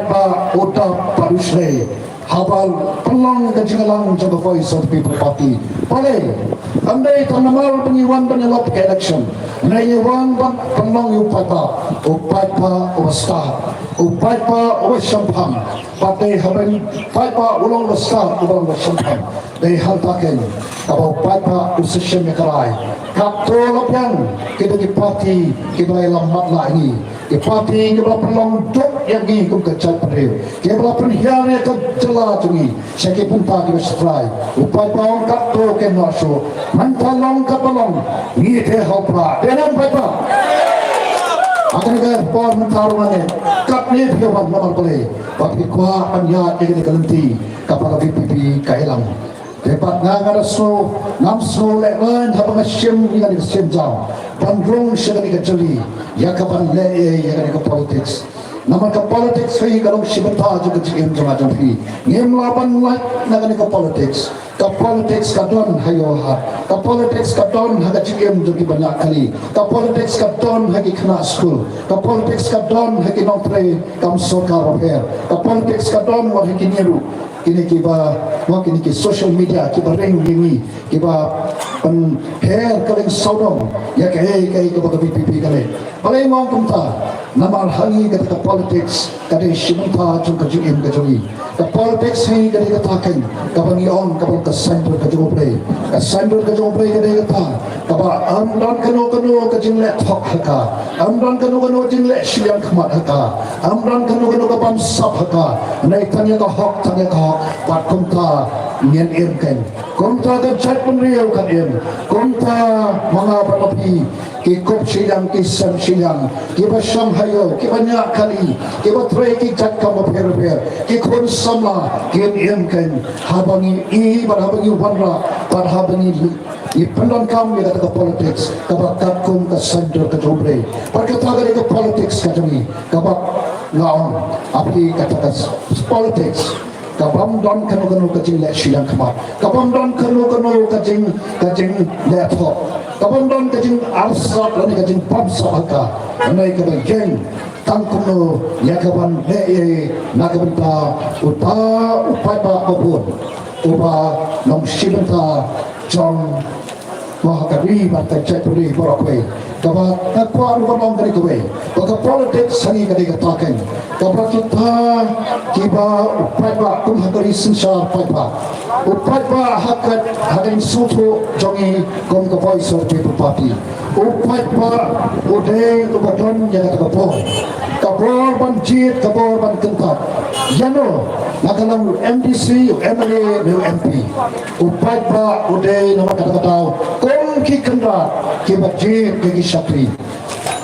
oda parusle habal pelang kejingalang jaga voice of the people party pale andai tanamal pengiwan penelop ke election naiwan ban pelang upata wasta upaipa wasampam pate haben paipa ulong wasta ulong wasampam dei haltaken aba upaipa usishem mekarai katolop yang kita di parti kita lambat lah ini di parti kita pelang dok yang ini kum kecil pedil kita perhiaran ke jelas ini sakit pun tak kita setelah upaipa kat to ke naso mantalong kapalong ni te hopra denam paipa akan ke por mentarungannya kat ni piawan nomor boleh tapi kuah panya ini kalenti kapal VPP kailang dapat ngangara so namso lekman habang asyam ni kan asyam jam bandrong siya kan jeli ya kapan le ya kan politics nama ka politics hi kalong sibata juga cikim jamaah fi ngem laban like na kan politics ka don hayo ha ka politics ka don haga cikim juga banyak kali ka politics ka don hagi kena school ka politics ka don hagi nontre kam sokar affair ka politics ka don wa hagi niru kini kiba wa kini ki social media kiba ring ini kiba pen hair kaling saudong ya kai ke BPP kale palai mong kumta namar hangi ka politics kade shimta chung ka jim ka joli ka politics hi kade ka taken ka bangi on ka ka center ka jobre kade ka ka ba amdan kano ka jing le thok haka amdan kano jing le shiang khmat haka amdan kano ka bam sap haka nai tanya ka hok tanya ka pat kumta nyen kan kumta ka chat pun riau kan kumta mga panapi ki kop silang ki sam silang ki basam hayo ki banyak kali ki batrai ki chat ka maper ki kon sama ki kan habangi habangi wanra par habangi i pandon kam ni ka politics ka bakat kum ka center ka jobre par ka taga ka politics ka jami ka bak ngaon api kata politics kabam don kanu kajing le silang khamat kabam don kanu kajing laptop kabam don kajing arsat lani kajing pamsa haka anai ka geng tangkuno yakaban le nakabenta upai ba kabun uba nom shibenta jong mahakari batai chaturi borokwe kaba nakwa rubang dari kowe baka politics sangi kadi kataken kaba kita kiba upai ba kum hakari sinsar upai ba hakat hadin sutu jongi kum ka voice of people party upai ba uday ubadon yang kata kabor ban jit kabor ban kentap yano nakalang MDC MLA MP upai ba uday nama kata kum ki kendra kiba jit ki sakri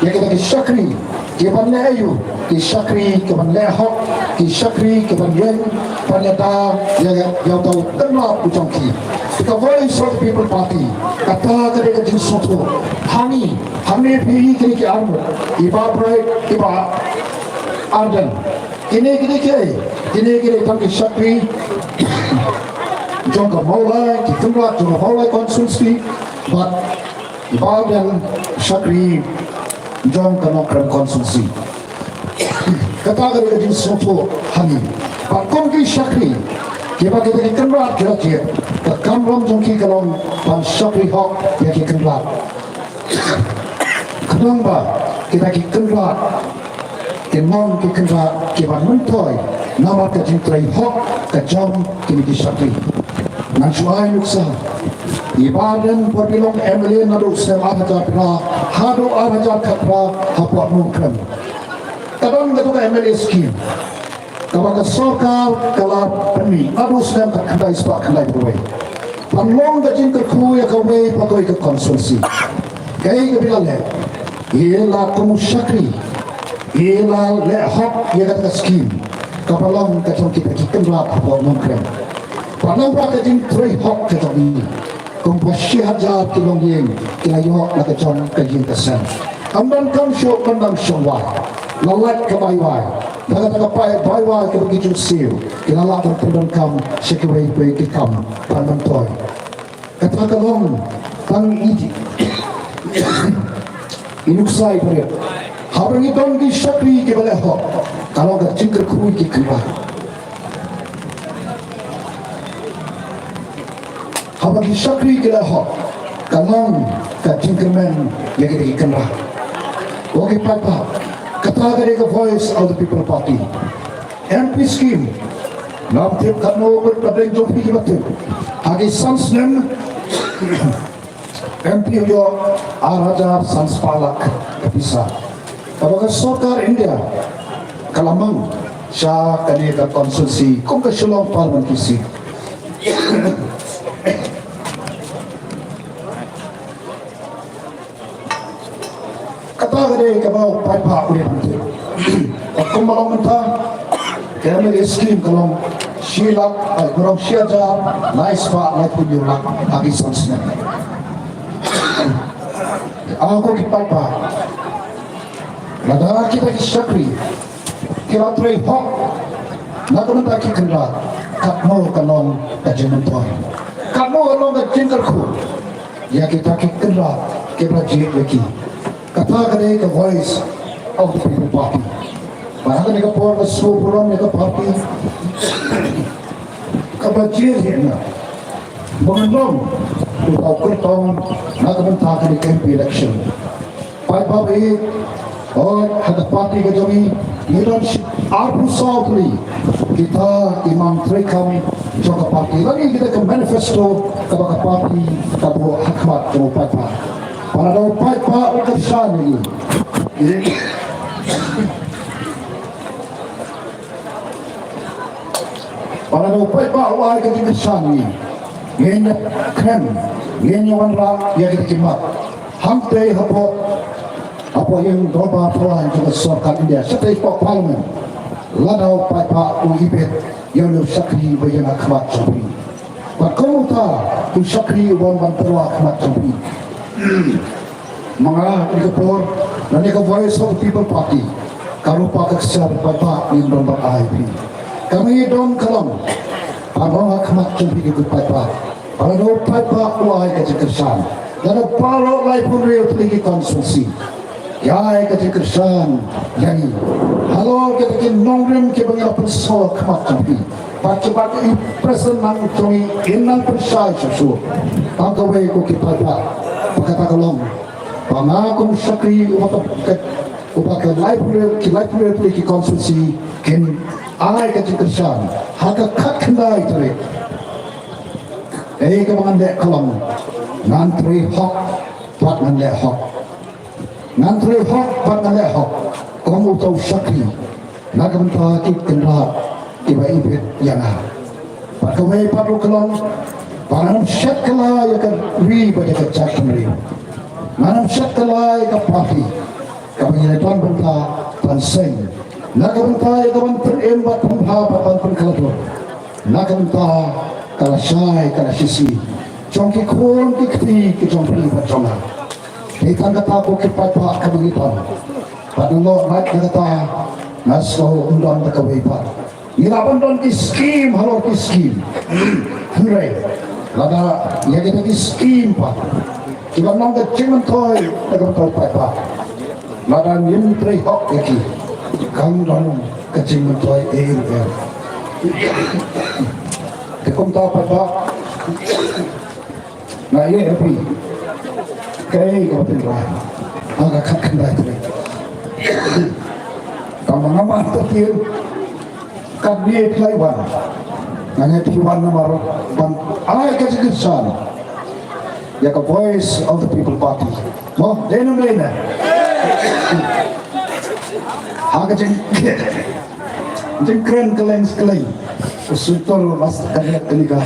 ya kita ki sakri Keban le ayu, ki syakri, keban le hok, ki syakri, keban yen, panyata yang tahu kenal ujung ki. The voice of the people party, kata kerja jenis soto, hani pilih kini ki armu, iba bright, iba arden. Kini tangki syakri, jangka maulai, ki kenal jangka maulai konsumsi, but iba dan syakri jom kenokran konsumsi. Kata kerja jenis soto hani. Pakon ki syakri, kita kenal kira-kira. Kamram jongki kalong pan syakri hok yang ki kenal. Kenapa kita ki kenal? Kenal ki kenal kita mentoy. Nama kejintrai hok kejam kini ki syakri. Nansuai nuksa. Ibadan perbilong MLA nadu sem ahajar pra, hadu ahajar katra, hapuak mungkram. Kadang ketua MLA skim. Kalau kesokal, kalau peni, nadu sem kakandai sebab kandai berway. Panlong kajin kerku ya kaway pakai ke konsumsi. Kaya kebilang le, ialah kamu syakri, ialah le hak ia kata skim. Kapalong kajin kita kenal hapuak mungkram. Panlong kajin tray hak kajin ini. Kumpul syihajar kilong yang kila yok nak kacang kajin kesan. Amban kam syok pandang syawai, lalat kebaywai. Taga baywai ke begitu siu. Kila lalat pandang kam sekiwai bayi kam pandang toy. Kata kalong tang iji. Inuksai berit. Habang itong di syakri ke balehok. Kalau kat jingkir kui ke kembali. Habang syakri kila hok kalong ka jingkerman yang kita ikan lah. Okay, Papa, kata dari ke voice of the people party. MP scheme, nam tip kat no berpadeng jopi kibatin. Agi sans nem MP yo araja sans palak bisa. Apakah Sokar India kalamang sya kani ka konsulsi kung ka sulong parliament kisi. Kata kade kabau paipa udah nanti. Aku malam mentah, kami skim kalau silap, kalau siaja, nice pak, naik punyulak, habis sansnya. Aku di paipa, nada kita di syakri, kira tray hok, nada mentah kita kenal, katmo kalong kajian mentah, katmo kalong kajian kerku, ya kita kenal, kita jihad lagi. Kata kali ke voice of the people party. Bahkan mereka pun bersuara mereka party. Kebajian ini, mengenal untuk kertong nak mentah di campaign election. Pai और हदपाती के जमी leadership absolutely kita imam trekam joka parti lagi kita ke manifesto kepada parti kabo hikmat kabo paipa para do paipa ukersan ini para do paipa uai ke ukersan ini ngene krem ngene wanra ya kita kimat hamte hapo apa yang doa pelan juga sorkan India setelah Pak Parlimen ladau Pak Uibet yang sakri bayan akhmat sabi bakau ta tu sakri wan bantuan akhmat sabi mga ikapor dan ika voice of the people party kalau Pak Keksar Pak yang nombor IP kami dong kalam panong akhmat sabi ikut Pak para do Pak uai kecerdasan dan palo lai pun real tinggi konstruksi ya kecerdasan yang halo kita ke nongrim ke bangga persol kemat tapi pakai present nang tui inang persai susu pagawai ko kita kata kolong pangakong sakri upaka life ki konsulsi ken ay kecerdasan haka kakandai tarik ke mangandek kolong ngantri hok pat ngandek hok ngantri hok pat ngandek hok kamu tahu sakri nak mentah kenal iba-ibit yang pakai paru kolong panam syakala ya kan riba ya kan cakmri manam syakala ya kan papi kami tuan mentah pansay nakabantay kawan teремbat pembahapan pengkalabur nakabantay kalasay kalasisi jongki kon dikti ke jongki bacona di tangga tapo ke papa kabangitan padano naik kata naso undang takawipan Nilapandon di skim halor di skim Hooray Lada ya kita di skim pa Kita nang ke cimen toy Tegang toy pa Lada nim trei hok yaki Kang danong ke cimen toy Tekom tau pa Nah ini api Kaya kau tinggal Agak kakandai tu Kamang-kamang tertiur Kami Taiwan, hanya Taiwan nomor one. I get a good son. Ya ke voice of the people party. Mo, dena. Haga jeng keren keleng. Usutor mas kalian keliga.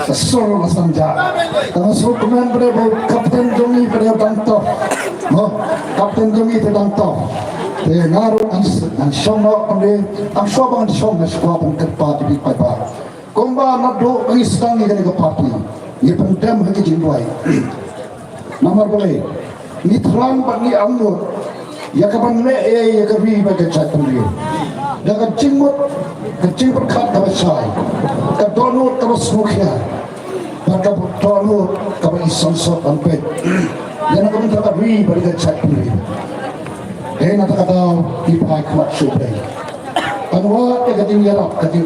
Kesor mas tanja. Karena sukuman pada Kapten Jongi pada danto. Mo, Kapten Jongi pada danto. Ngaruh ang siyong ang sobang siyong na siya pang kerpati di paipa. Kung ba nado ang isang ni ganito party, ipandam hagi jinway. Namar boleh, ni terang pa ni anggur, ya kapan le ya kabi bagai cakap dia. Dengan cimut, kecing berkat kawasai, kadonut terus mukia, maka donut kawai sonsot ampet. Yang akan terkabi bagai cakap dia. Kaya natakataw ipahay kumat syuplay. Panwa kating yarap kating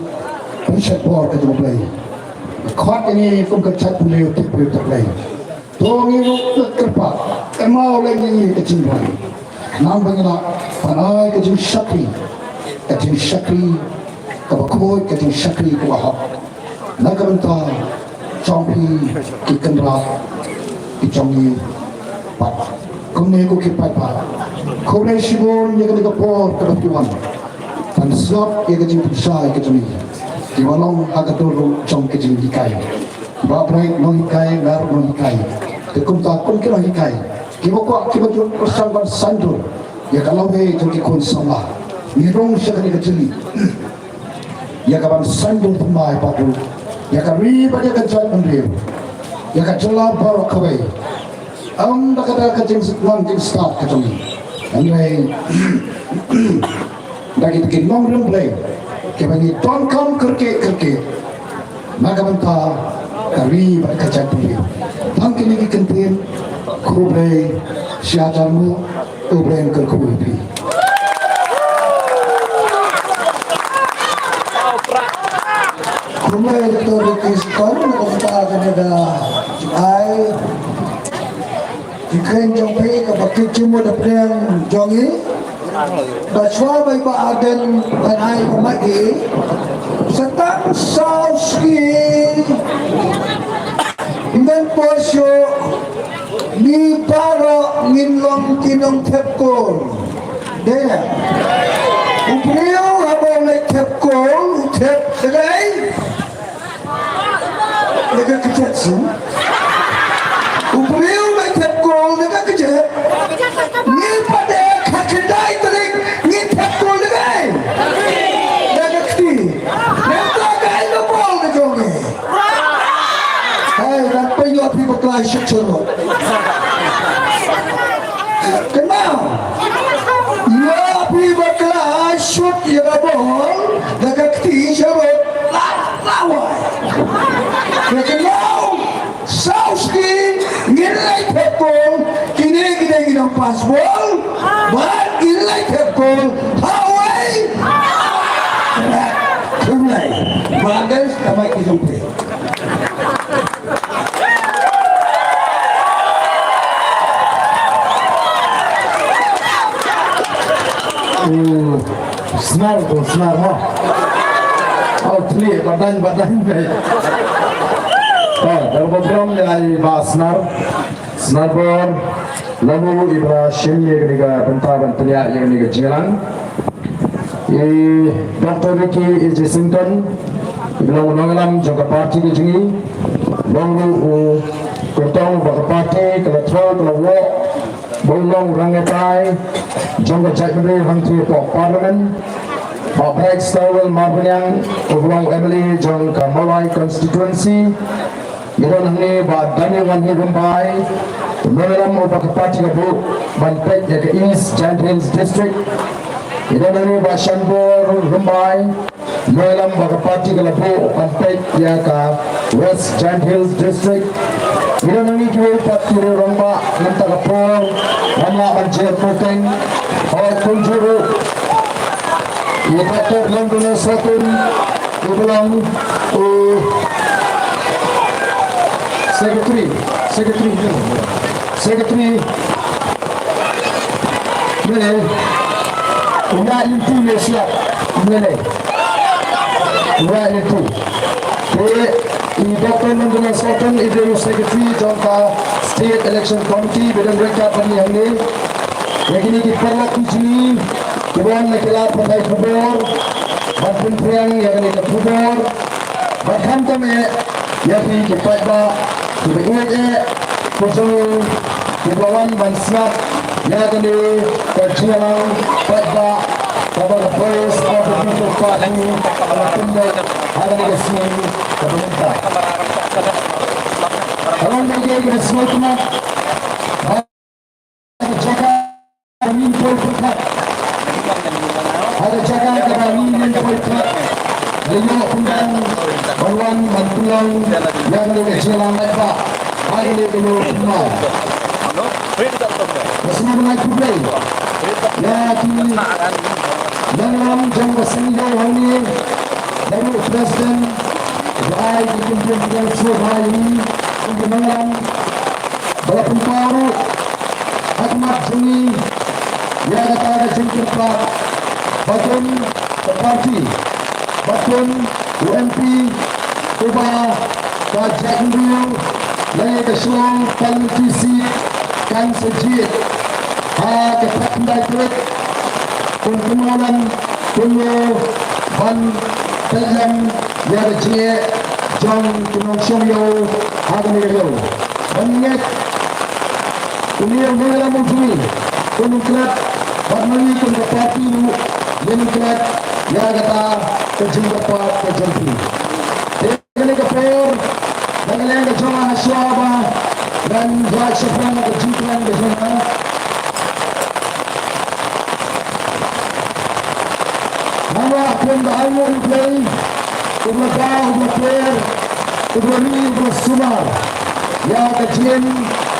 pensyat bor kating play. Kuat ini kung kachat puliyo tipuyo taplay. Tuang ino kerpa emaw lang ini kating buhay. Nambang ina panay kating syakri kabakoy kating syakri kawahap. Nagabanta chompi kikanra kichongi pat. Kung nego kipai pa. Kung na sibon ya ka por kadaptiwan. Pansap ya ka jing pisay ka jami. Iwanong agaturo chong ka jing hikay. Babray no hikay ngar no hikay. Kung ta kung kino hikay. Kibo jung persangban sandur. Ya kalau he jung kikon sama. Nirong siya ka jili. Ya ka ban sandur tumay patu. Ya ka riba ya ka jay mandir. Ya ka jala baro kaway. Ang nakadaka jing start ka jung. Anyway, dagi tikin nom play. Kebagi ton kam kerke. Nagamanta kari berkacak punya. Tangki lagi kentin kubre siajamu ubren kerkubi. Kubre itu dikis kon kota ada ai. Ikan jompi kabakit cimo dapreng jongi. Baswa bay ba aden kanay kumagi. Setang sauski. Imen posyo ni paro nginlong kinong tepkol. Dena. Upriyo habang may tepkol, tep sagay. Nagkakachatsin. Upriyo may tepkol, nagkakachat. Ni pade kakiday tarik, ni tepkol nagay. Nagkakti. Nagkakay na bol na jongi. Hey, nagpayo api baklay siya churro. Kenal? Ya api baklay shoot ya bol, nagkakti siya bol. Laway. Kenal? Sauski ngilay tepkol, kinigidagi ng pasbol, but ngilay tepkol, haway! Kumlay, bagas kamay kisumpi. Senar mo. Oh, tli, badan. Dalam program dari Basnar, Snarbor, Lamu Ibrahim yang ketiga bentaran teliak yang ketiga Jingalan, Dr. Ricky Jacinton, Ibnu Nangalam juga parti ke Jingi, Lalu Kurtong bagi parti kalau throw kalau walk, Bolong Rangetai, Jonga Jackbury, Hangti for Parliament, for Bragg Stowell, Marbunyang, Oblong Emily, John Kamalai constituency, Iron Honey, Badani Wanhi Rumbai, Melaram Obakapati Gabu, Banpet, Yaka East, Giant Hills District, Iron Honey, Bashanbor, Rumbai, Melaram Bakapati Galabu, Banpet, Yaka West, Giant Hills District, Iron Honey, Patiri Rumba, Nantakapur, Rama Banjir Puteng, Or Kunjuru, Dr. London Satun, Ibulang, Secretary, Mene, Una Intu Malaysia, Mene, Una Intu. Dr. London Satun, Ibu Secretary, Jonka State Election Committee, Bidang Rekap Pani Hangni, Begini diperlak Kujini, Tuan Nakilat Pakai Kubur, Batun Priang yang ini Kubur, Batham Tame, Yapi Kipatba, Tubeje, Kujung, Kubawan Bansnak, yang ini Kajian, Patba, Kabar Police, Kabar People Party, Alatunde, ada di sini, pemerintah. Kalau mereka ini semua cuma ada jaga kami yang berkat dengan undang Balwan Bantulang yang lebih jalan lebar hari ini belum semua bersama dengan Kublai ya kini dalam jangka senior ini dari Presiden baik dipimpin dengan sebuah ini untuk malam walaupun baru Ahmad Juni ya kata ada jengkir Pak Batun Parti Batun UMP Kuba Kajak Ndu Laya Keselong Parliamentary Seat Kan Sejid Kepak Pendai Kulit Kumpulanan Kunyo Ban Telam Ya Rejie Jom Kunong Syomyo Hagan Negeri Banyak Kunir Mengelam Mujui Kunung Kelat Barmani Kunung Parti Lu Yang Kelat Ya Kata Kejim Kepat Kejimpi Dengan Kepor Dengan yang Kejama Hasyaba Dan Jad Syafran Kejimpian Kejimpian Nama Pun Bahayu Uplay Ublaka Ublaper Ublani Ublasumar Ya Kejim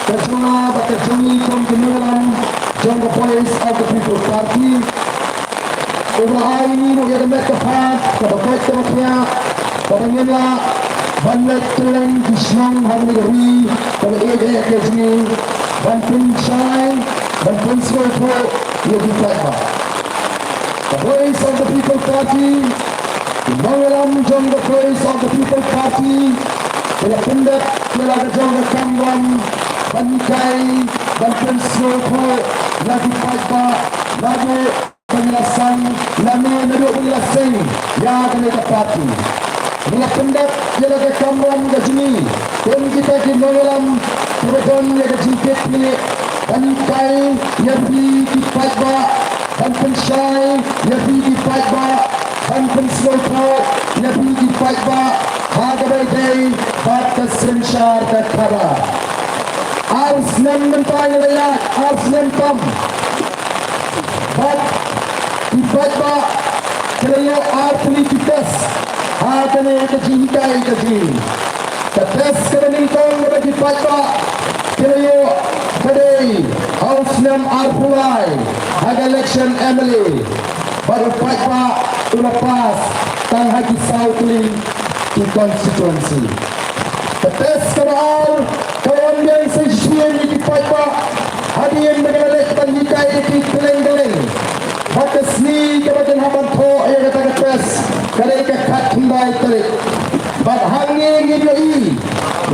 Kejuna Bakajuni Kumkemulan John the Police of the People Party Ubrahay ini Yang Demet Kepat Kebakai Kemaknya Kebanyanla Banlet Tulang Kisnang Hamigari Kebakai Kejuni Banpun Syai Banpun Skolpo Yang Dipatba The Police of the People Party Mangalam John the Police of the People Party Kela Pendat Kela John the Kamwan Banikai dan Pensulpo lagi Paipa lagi penjelasan lagi menurut penjelasan yang akan didapati bila pendat yang lagi kamuan gajini dan kita di dalam kebetulan yang gajikit ni Banikai yang di Paipa dan Pensyai yang di Paipa dan Pensulpo yang di Paipa Hagabai Batas Sensyar dan Kabar Arslan mentang layak, Arslan tam. Bat Ibatba Kelayo Arpolitikas Hakane Kajihikai Kaji Tetes Kemenitong Bagi Batba Kelayo Kadei Arslan Arpulai Haga election Emily Baru Batba Ulapas Tang Hagi Sautli Di constituency Tetes Kemal Kawan yang sejujurnya di Paipa hadirin mengenai Banikai di Keleng-Keleng Batas ni kebagian haban to yang kata ketes Kali kekat kembali terik Bat hangin ngidoi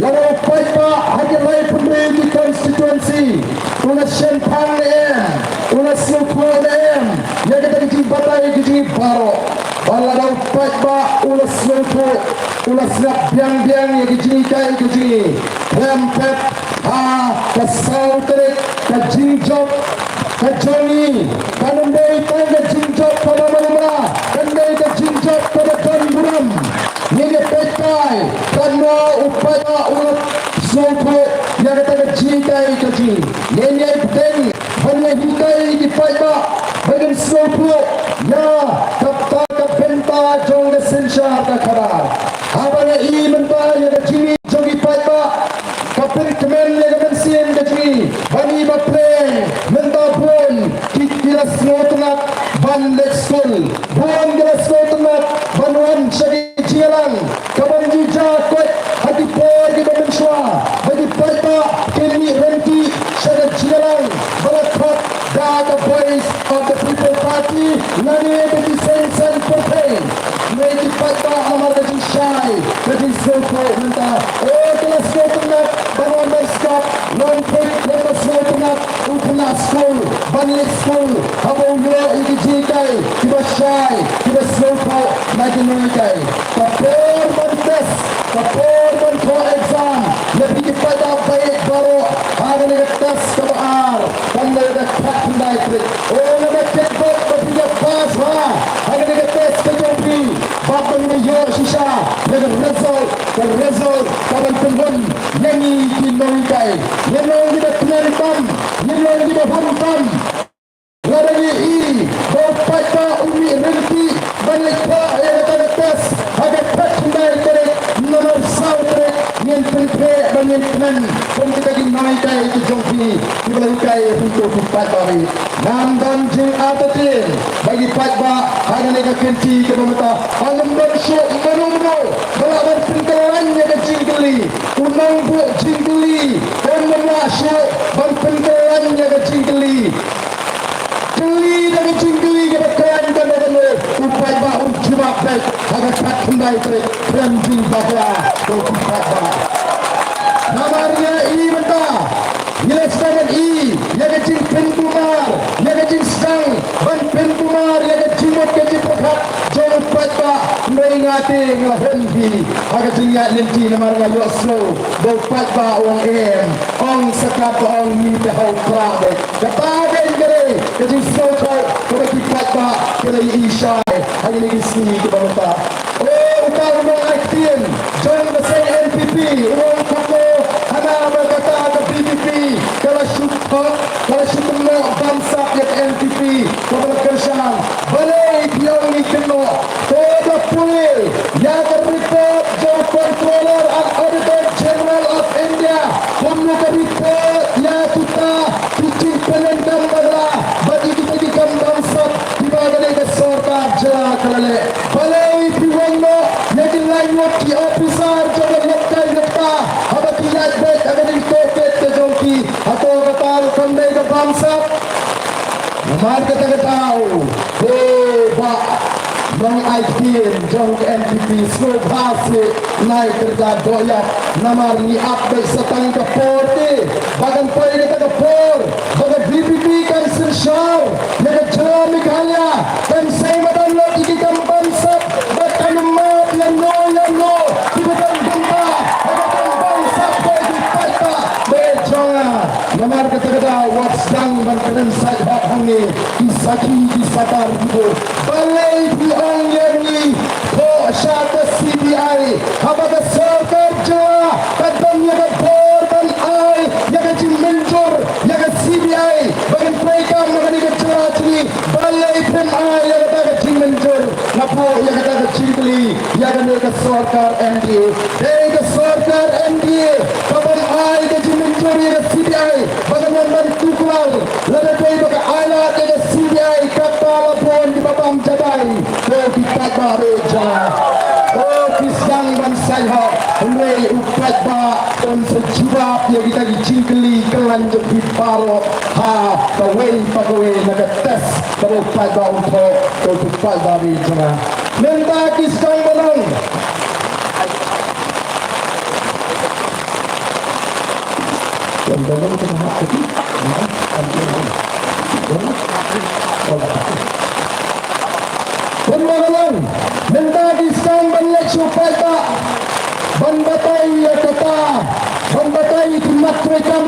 Lalu Paipa hanya lain pemberi di konstituensi Una Sempang DM Una Supo DM Yang kata keji batai keji baro Baladau Paipa Una Supo Una Snap biang-biang yang keji kai keji Pempet Kasau terik, kajingjok, kajoni, kanandai tanda jingjok pada mana, kandai kajingjok pada kanburam. Ini pekai, karena upaya urat sopo yang kata jintai kaji. Ini penting, hanya hikai di payah bagian sopo ya kapta kapenta jong desensya takara. Abang ini mentah yang kajini jogi payah. Kapil kemen yang mensin kaji. Bani bapleng mentah pun kira selotenat ban lekskul. Buan kira selotenat banuan syari jialang. Kapan jija kuat hati por di bensua. Bagi payah kini renti syari jialang. Berakat the voice of the people party. Nani bagi sensan perpeng. Mereka payah amar kaji syai. Kaji sopo mentah. Oh kelas selotenat banuan berskap. Non-pek lepas selotenat ukna school. Balik school. Abang yo iki jikai. Tiba syai. Tiba sopo lagi nuikai. Kapor bantes. Kapor bantu exam. Lebih kepada baik baru. Hari ni tes kebar. Pandai dah pandai trik. Oh nak cekbok berpijak pas ha. Hari ni tes kejumpi. Bapa ni yo sisa. Dengan result kawan pembun. Yangi kinuikai. Yangi kita kenalitam. Yangi kita hantam. Lagi i. Bapak pak umi renti. Balik pak yang kata tes. Agak pandai trik. Nomor satu yang penting banyak teman pun kita dinaikai ke jompi dibelikai untuk empat hari namdan jeng atatin bagi patba hanya mereka kenti ke pemerintah alam bersyuk menunggu belajar pengkalannya ke jingkeli unang buat jingkeli dan menasyuk dan pengkalannya ke jingkeli jeli dan jingkeli ke pekalan dan upai bahu jumlah baik agak tak kembali dan jingklah untuk patba namarnya ini mentah nilai sedangkan I yang kecil pentumar yang kecil sedang ban pentumar yang kecil mot kecil pekat jauh patba meringati ngelahan di agak jengat lenti namarnya yuk slow bau patba orang orang sekat orang ni tahau kerap katakan kere kecil slow kau bagi patba kere isyai hari ini sini ke bawah oh utang orang aktif jangan besar NPP orang kamu hana berkata ke PPP kalau syukur bangsa yang NPP kalau kerjaan balik yang ni kena tidak boleh yang report jauh controller and auditor general of India kamu ke report ya kita kucing penendam adalah bagi kita dikam bangsa di bagian ke sorta jala kalale balik piwang no yang lain waktu officer jaga lekai lekta ada tidak baik ada di toket terjongki atau kata kandai ke bangsa nomor kata tahu beba Bang Aikin jauh ke NPP slow bahasa naik kerja doyak namar ni update setang ke porti bagan poin kata ke por bagan BPP kan sersyar yang jalan Meghalaya dan saya madan lo di kita bangsa bahkan mat yang no tiba-tiba gempa bahkan bangsa bagi pata bejonga namar kata what's dang ban saja hangi isaki disatar itu balai di orang yang ni syata CBI apakah serta jua katanya ke board dan I yang kecil menjur yang ke CBI bagi mereka mengenai kecerah sini balai PMI yang kata kecil menjur ngapu yang kata kecil beli yang kena ke sorkar NDA ke sorkar NDA kapan I kecil menjur yang ke CBI bagaimana bantu keluar lebih baik alat yang ke CBI kata lapon di babam jadai kita bereja oh pisang dan saya mulai upat ba dan sejubab yang kita dicingkeli kelanjut di paro pagawai naga tes pada upat ba untuk upat ba bereja minta kisang balong yang balong kena hati Pembangunan mendaki sang banyak supaya ban batai ya kata ban batai di matrekam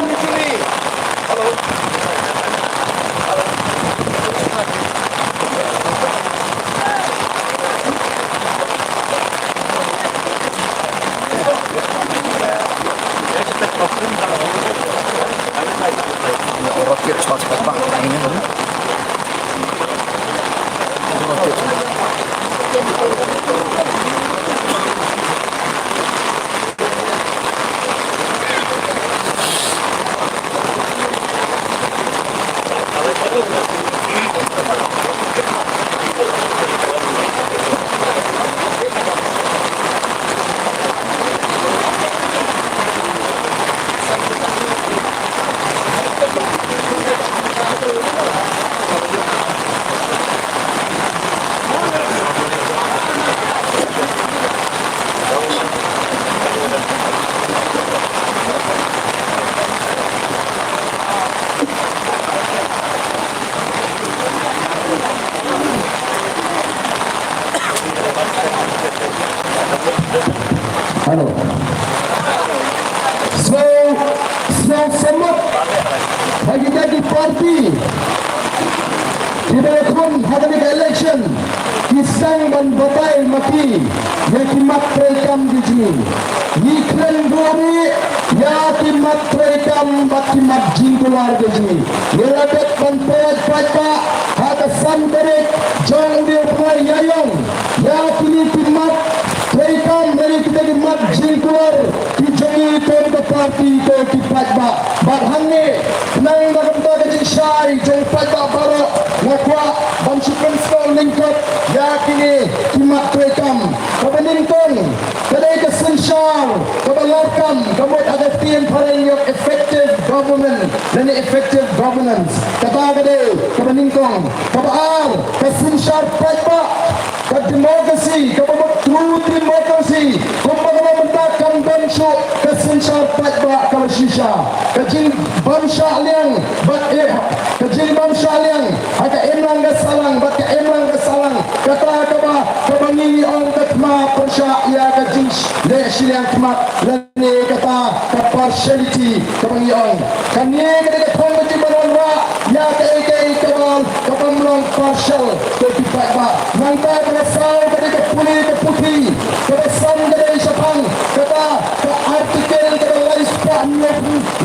Hello. So semut bagi parti kita lakukan hari election kisang dan batai mati yang kimat terekam di sini. Iklan dua ya kimat terekam baki mat jingkular di sini. Neladet dan perak ada sandarik jong dia pernah yayong ya kini kimat terekam dari kita kimat jingkular di sini ke parti ke kipat bak barhange nang dalam bagai syai jong pada baru nakwa bansukan stol lingkup ya kini kimat terekam kebeningkong kedai kesensyal kebelarkam kemudian ada tian pareng yang effective government dan effective governance kata kedai kebeningkong kebaar kesensyal pajak ke demokrasi kebawa true demokrasi kumpulan mentakkan bensu kesensyal pajak kalau sisa kecil bangsa liang kecil bangsa liang ada emlang kesalang bak emlang kesalang kata kaba kebangi orang ketma persya ya kecil le siliang kemat lani kata ke partiality kebangi orang kanye kata kong kecil banwa ya ke kebal kebamlang partial ke pipat ba nangka berasal kata ke putih kebesan dari Jepang kata ke artikel kata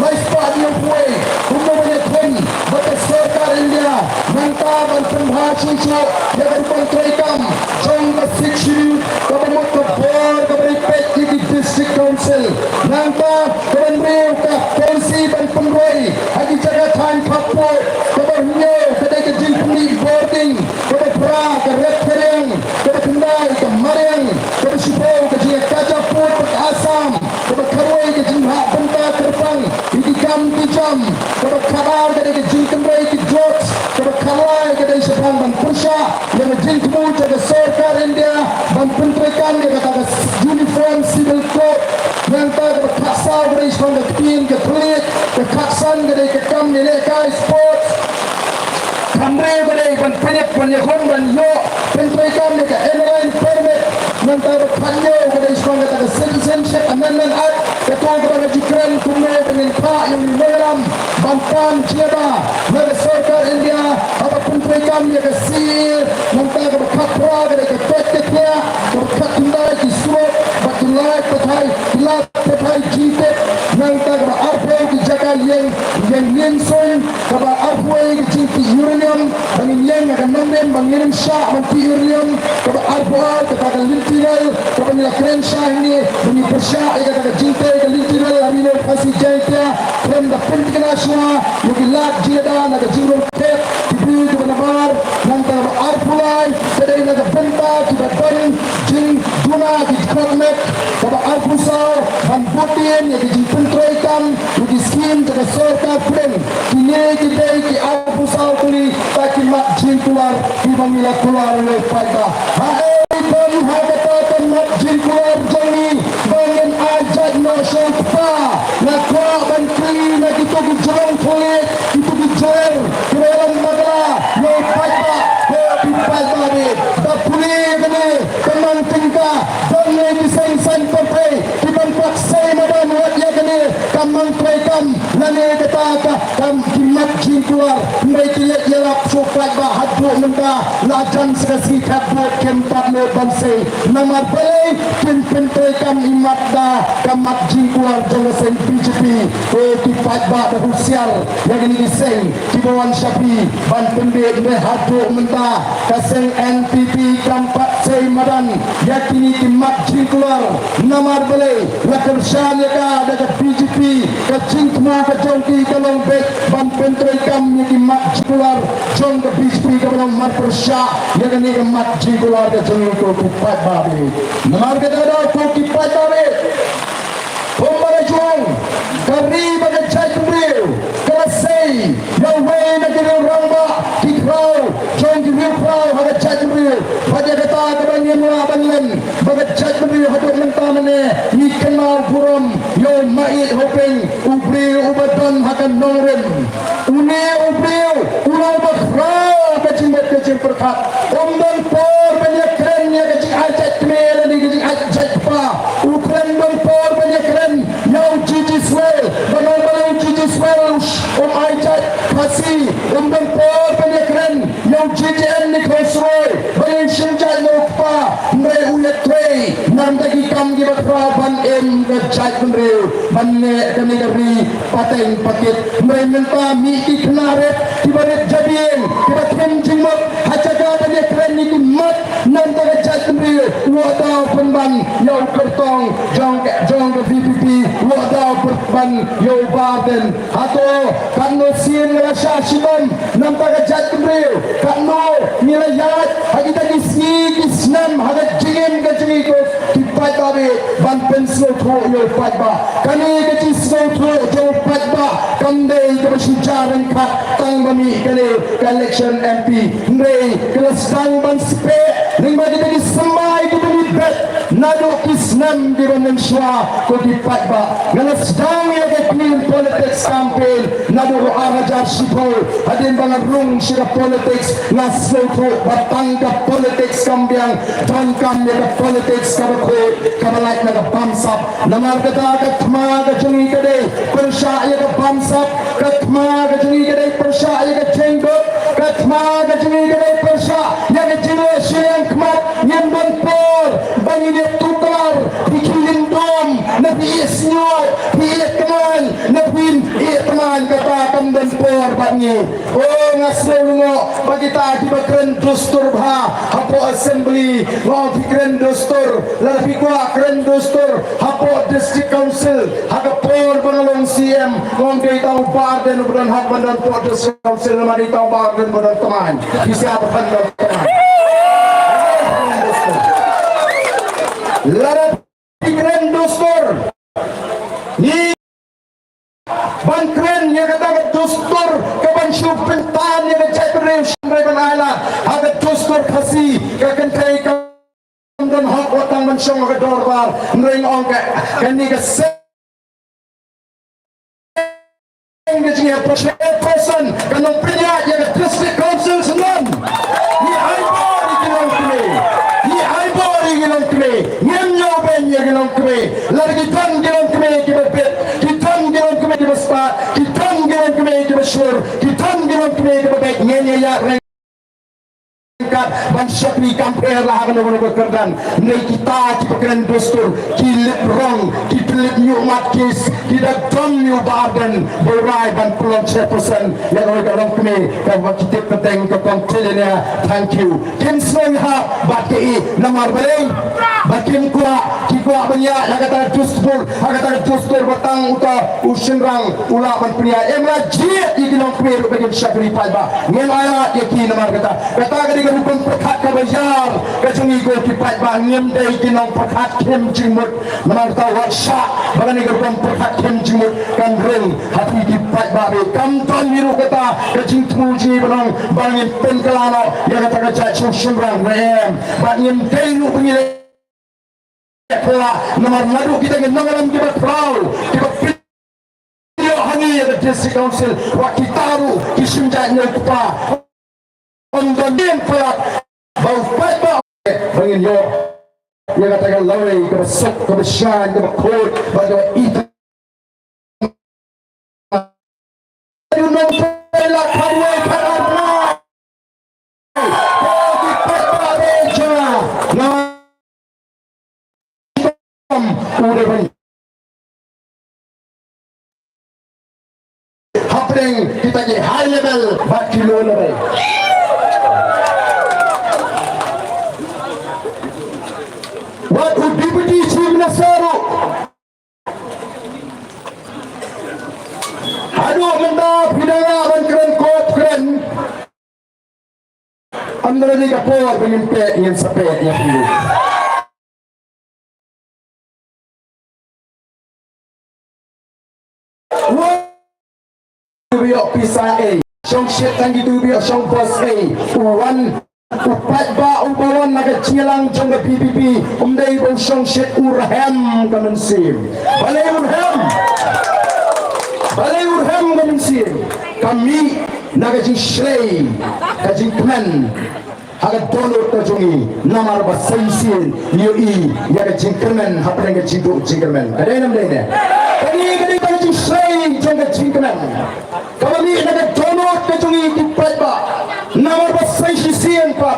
lifespan yang way umumnya pun bagi serkar India nangka dan penghasilan yang berkontrakam jong kesiksi kebamut kebor keberipet di district council nangka kebenriu ke polisi dan penroi hagi jagatan Papua kebernya kedai kejil pemilih boarding keberpera ke refereng keberkendai ke mariang kebersipau ke jia kajapur ke asam keberkarwai ke jimhak bentar terbang idikam kijam keberkabar kedai kejil kembali ke drugs keberkalai kedai sebang dan persya yang kejil kemu jaga serkar India dan penterikan dia kata uniform civil code yang tak berkasar kedai sebang ke kepin ke pelit ke kaksan kedai kekam nilai sports kamre kedai ban penyek penyekon dan yo penterikan dia ke airline permit yang tak berkanyo kedai sebang kata citizenship amendment act ketua kepada jikran kumne dengan pak yang dimeram bantan ciaba dari serkar India apa penterikan dia ke sir yang tak berkapra kedai ke peteknya berkat kendai di surat bakilai petai jitet yang tak berarpe di jaga yang nyensun kepada arpe di cinti uranium dan yang akan menem bangirim syah manti uranium kepada arpe kepada lintinal kepada nilakren syah ini bunyi persyah yang kata jintai ke lintinal hamilin kasih jahitnya krem da penting nasional yang gilak jida naga jingrol kep diberi kepada bar yang tak berarpulai kedai naga bentar tidak bareng jing duna di kornet kepada arpusau dan putin yang dipentroikan di skin kepada serta pren kini kita di arpusau kuli taki mak jing keluar di bangila keluar oleh pada hai pun hadapan mak jing keluar jani bangun ajak nasional pa nakwa dan kli nak itu gejolong kulit itu gejol kerelan magla lo pada pada ni tak boleh kena teman tingkah boleh disensan sampai tiban paksa madan buat ya kena kamang perekam nane kata kam kimat jin keluar mereka yelap sokat bah haduk mentah lajan sekasi kabut kempat le bansai namar balai kin penterekam imat dah kamat jin keluar jangan sen BJP kipat bah berusial yang ini diseng kibawan syafi ban pendek haduk mentah kaseng NPP kampat say madan yakini kimat jin keluar namar balai lakar syalika ada BJP ke cingkma ke jongki kalong bet ban penterekam yang kimat jin keluar jong ke BJP ke balong mar persya yang ini kimat jin keluar ke jongki ko kipat babi namar kata ada ko kipat babi pembara juang kari bagai cai kumriu kelasai mait hoping ubril ubadon hakan nongren une ubril ulau bakra kecing perkat omdan por banyak kerennya kecing ajat kemel ni kecing ajat pa ukren dan por banyak keren yang cici swell banang cici swell ajat pasi omdan por banyak keren yang cici ni khosroy banyak shinjat nokpa mre ulet tway nam dagi kam gi bakra ban em gajat mre banne kami dari pateng paket mre menta mi iknaret tibaret jadien tiba kencing mat hajaga banyak keren ni mat nam dagi gajat mre wada penban yang kertong jong ke VPP wada perban yo baden atau kanu sien rasa siban nam dagi gajat mre kanu nilayat hagi dagi Islam haga jingin ke jingi ko kipat babe ban penslo tho yo patba kani ke jislo tho jo patba kamde ke sujaran khat tang bami kale election MP nei kelas tang ban spe ning bagi tadi semai ke bani bet nado Islam di ban shwa ko kipat ba kelas tang ya ke clean politics campaign nado araja sipo adin bang rung sira politics naslo tho batang ka politics kambiang dan kami ke politics kabako kabalait na bamsap namar kata katma ka jungi kade persya ya ke bamsap katma ka jungi kade persya ya ke cenggot katma ka jungi kade persya ya ke generation yang kemat yang benpor bagi dia tukar bikin dom nabi isnyoy biikman nabi ikman kata kam benpor bagi oh ngaslungo bagi ta di bakren dustur bha hapo assembly mau fikren dostor lalu kuah keren dostor hapo district council haga por bangalong CM mau dia tahu bar dan bukan hak bandan por district council mari tahu bar dan bukan teman bisa bandan teman lalu fikren dostor ni ban keren yang kata dostor kapan syupentan yang cetrem mereka ala haga dostor kasi kakentai dan hak watang mensyong ke dorbar mering ongke kani ke seng ke jinga person kanong priya yang district council senam ni haibori gilang kme ngem nyoben ya gilang kme lagi tan gilang kme ki bebet kitan gilang kme ki bespa kitan gilang kme ki besur kitan gilang kme ki bebet ngenya ya ban syakri kamper lah akan berkerdan nai kita kipakran dostur kilip rong kilip new matkis tidak dom new barden berai ban pulon chairperson yang orang kami kalau kita penting ke kontelnya thank you kim snow ha baki namar baleng bakin kuat kikwa banyak yang kata dostur batang uta usinrang ula ban punya emra jiat ikinong kami bagian syakri palba ngem ayat yaki namar kata kadi bukan perkat ke bajar kecungi go kipat bangim dai kinong perkat kem jimut menang tahu syak bagani gerbang perkat kem jimut kan ring hati kipat babe kam ton miru kata kecing tuji benang bangim pen kelano yang kata kacak susunrang rem bangim dai lu pengile pola nomor ngadu kita ngenangalam kita proud kita video hangi ya district council wakitaru kisunjanya kupa Ondon pelak bau patba bangin yo yang katakan lawai kebesak kebesaran kebekut bagi itu dunong pelak karwai kararna bagi patba beja udah bang happening kita ke high level baki low level waktu deputy chief nasaru aduh menda pidana ban keren kot keren andra ni kapor penimpe ingin sape ya dulu biok pisah song shit tanggi tu biok song bos one Upat ba ubawan naga cilang jong PPP umday bang siyang shit urhem kaman sim. Balay urhem kaman sim. Kami naga jing shlay kajing kmen agak donor kajongi namar ba saisin niyo yaga jing kmen hapren ga jing kmen. Kadai nam dai ne. Kadi kaga jing shlay jong ga jing kmen. Kami naga donor kajongi upat ba namar ba saisin pa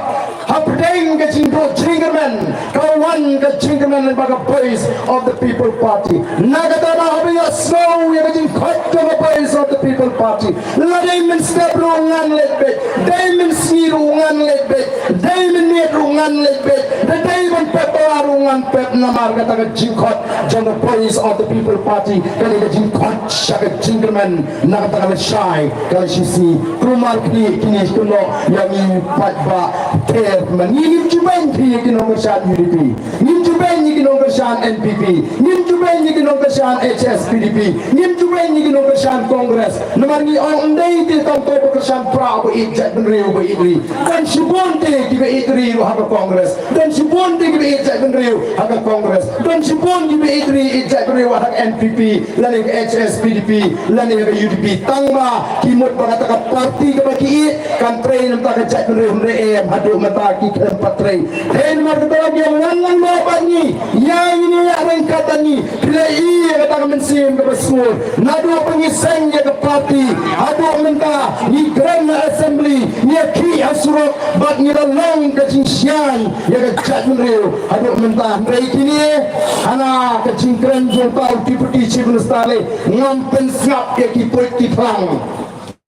hapren ga jing Jingerman, kawan ke Jingerman lembaga boys of the People Party. Nagatana habiya snow yang jing kot ke boys of the People Party. Ladai men step rungan letbet, dai men si rungan letbet, dai men net rungan letbet, dai men pepala rungan pep namar kata ke jing kot jang the boys of the People Party. Kali ke jing kot syak Jingerman nagatana shy kali si rumar kini kuno yang patba ter mengirim cuman kinong kerjaan UDP, ngin cuman kinong kerjaan NPP, ngin cuman kinong kerjaan HSPDP, ngin cuman kinong kerjaan Kongres. Namar ni orang ndai ti tong to kerjaan pra ba ijat benreu ba idri. Dan sibonte ki ba idri ro ha Kongres. Dan sibonte ki ba ijat benreu ha Kongres. Dan sibon ki ba idri ijat benreu ha NPP, lani HSPDP, lani ba UDP. Tangma kimut ba kata parti ka ba ki kan train nam ta ka jat benreu re hadu mata ki empat train. Dan marketolog yang menang bapak ni, yang ini yang rengkatan ni, bila ia kata mensim ke besur, nadu pengiseng dia ke parti, adu minta ni Grand Assembly, ni ki asurok, bak ni dalang ke cincian, ya ke cat menriu, adu minta, mereka ini, anak ke cingkren jumpa uti-uti cibun stale, ngampen ngap ya ki poit ki perang.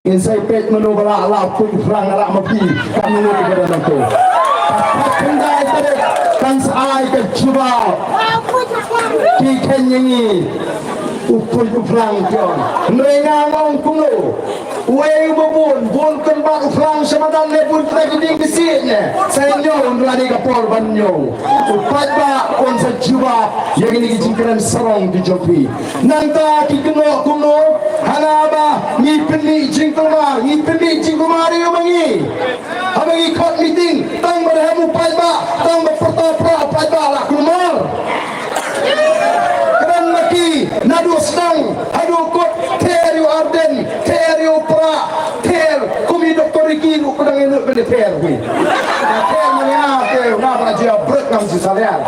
Insai pet menubala lapun perang arak mati, kami ni kepada nanti. Kendai tadi kan saya kecuba kikan ini ukul perang kion mereka ngong kuno uai bubun kembang perang semadan lepun tragedi kesihnya saya nyon lari kapal banyo upat ba on sejuba yang ini jingkran serong di Jopi nanta kikeno kuno hanaba ni peni jingkumar yo mangi abangi court meeting tang berhamu upat ba tang berpertapra upat ba lah kumar keran maki nadu sedang hadu kot ter yu arden ter yu pra ter kumi doktor iki lu kedang elok pada ter wi ter mana ter na raja brek kam si salian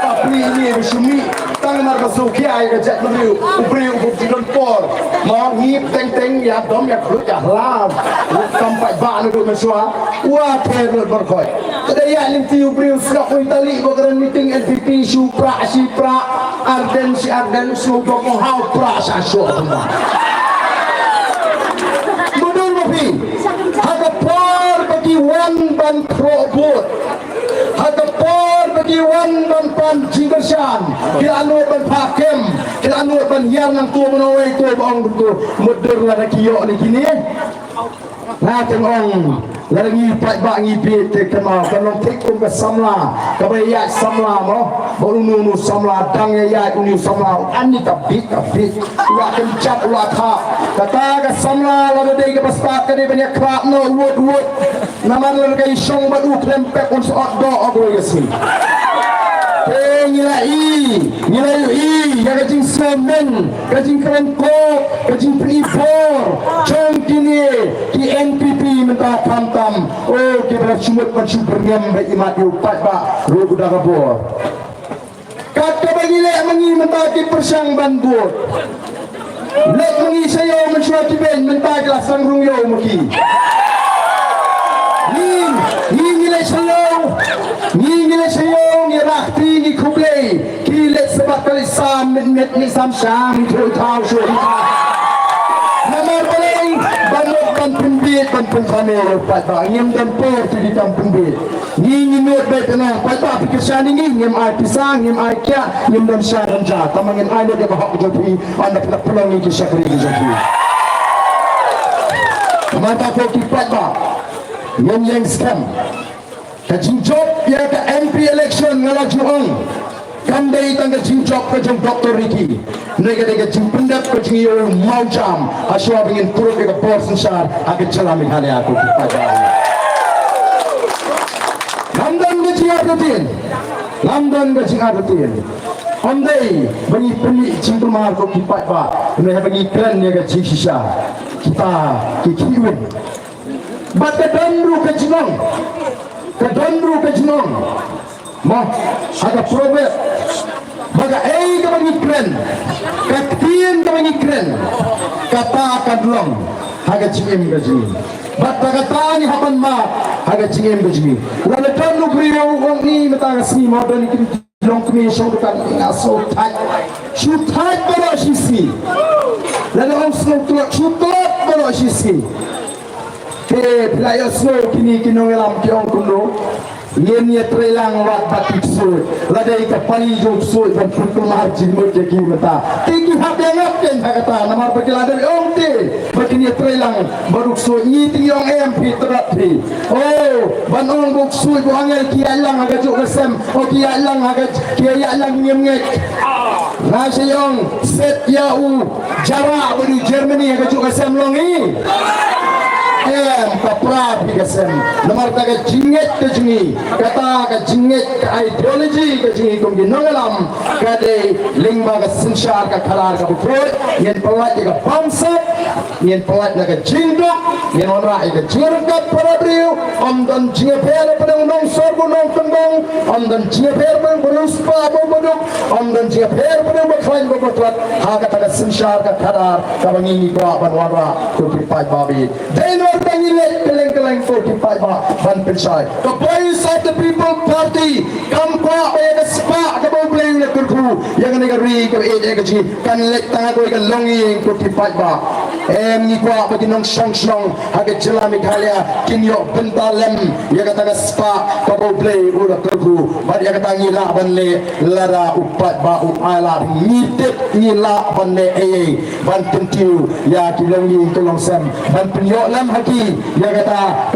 tapi ini bersumi tang nar basuki ai ke jat meriu ubriu ubjidon por mau hip teng ya dom ya krut ya lam sampai ba nu mesua wa ter berkoi kedaya lim tiu ubriu skak tali bakaran meeting NPP supra arden si arden semoga hau pra sasu semua betul mafi ada por bagi wan ban krobot ada por bagi wan ban pan jingkersan kila anu ban hakim kila anu ban yang nang tu menawai tu bang tu mudur la kiyo ni kini nah tengong lagi pat bak ngipit kema kalau tekum ke samla kabaya samla mo bolunu samla dang ya uni samla ani kabit wa kencap wa tha kata ke samla la de ke pastak ke banyak krap no wud naman la kai song badu krempek on sot do ogo yesi Nilai yang kajing semen, kajing kerengko, kajing pripor, jom kini ki NPP mentah pantam, oh kita cumut macam berniam bagi mati upat ba, rogu dah kabur. Kata bagi lek mengi mentah ki persang banbut, lek mengi saya mencuati ben mentah kelas sangrung yo maki. Ni nilai saya ni rakti ni kublai kilet sebab kali sam met ni sam syam tu tahu so nomor paling banyak ban pembit ban pengamil pat ba ngem dan por di kampung bit ni not bet na pat ba pikir syani ni ngem ai pisang ngem ai kya ngem dan syaran ja tamangin ai dia bahak jopi anak nak pulang ni syakri di jopi mata ko kipat ba yang scam kajing job ya ke MP election ngala juang kandai tangga jing job kajing Dr. Ricky mereka kajing pendap kajing yo mau jam aswa ingin turut ke porsen syar agak celami hal aku kepada adatin London ke jing adatin ondai bagi peni jing kemar ko kipat ba mereka bagi keren ya ke jing sisa kita kikiwin bat ke dandru ke jinong mau ada proverb baga ke bagi keren katien ke bagi keren kata kadlong haga jingem ke jing bat baga tani hapan ma haga jingem ke jing wala dandru kriyo ong ni mata sni modern kini long kini so kan so tight baro sisi lalu om slow tulat baro sisi ke player slow kini kinongelam kiong kuno yen ye trelang wat batik so ladai ka pali jog so dan pukul marjin mo ke kimata tiki hab yang apen kata namar berkelada om te bakin ye trelang baruk so ni tiong em pitrat thi oh banong buk so ko angel ki alang aga jog lesem o ki alang aga ki alang ngem nasiyong set yau jara beri Germany aga jog lesem longi kapra bigasem namar taga jinget ke jingi kata ka jinget ideology ke jingi kum ginongalam kade lingba ka sinshar ka khalar ka bukoi yen pelat ka bangsa yen pelat ka jingdok yen ora ka jirgat parabriu dan jingeper padang nong sorgo nong tembong dan jingeper padang beruspa bodok dan jingeper padang baklain botlat ha ka taga sinshar ka khalar ka bangi ko banwara ko pipai babi Pangilek keleng-keleng 45 ban pensai. The voice of the people party kampa ay spa ka boleh le kurku yang negeri ke EJ kan lek tanga ko kan longi 45 ba ni kwa bagi nong song haga jelami khalia kinyo bentalem ya kata spa ka boleh ura kurku bad ya kata ngila banle lara upat ba ala ngitip ngila banle ban pentiu ya kilongi tolong sem ban penyo lam haki ya kata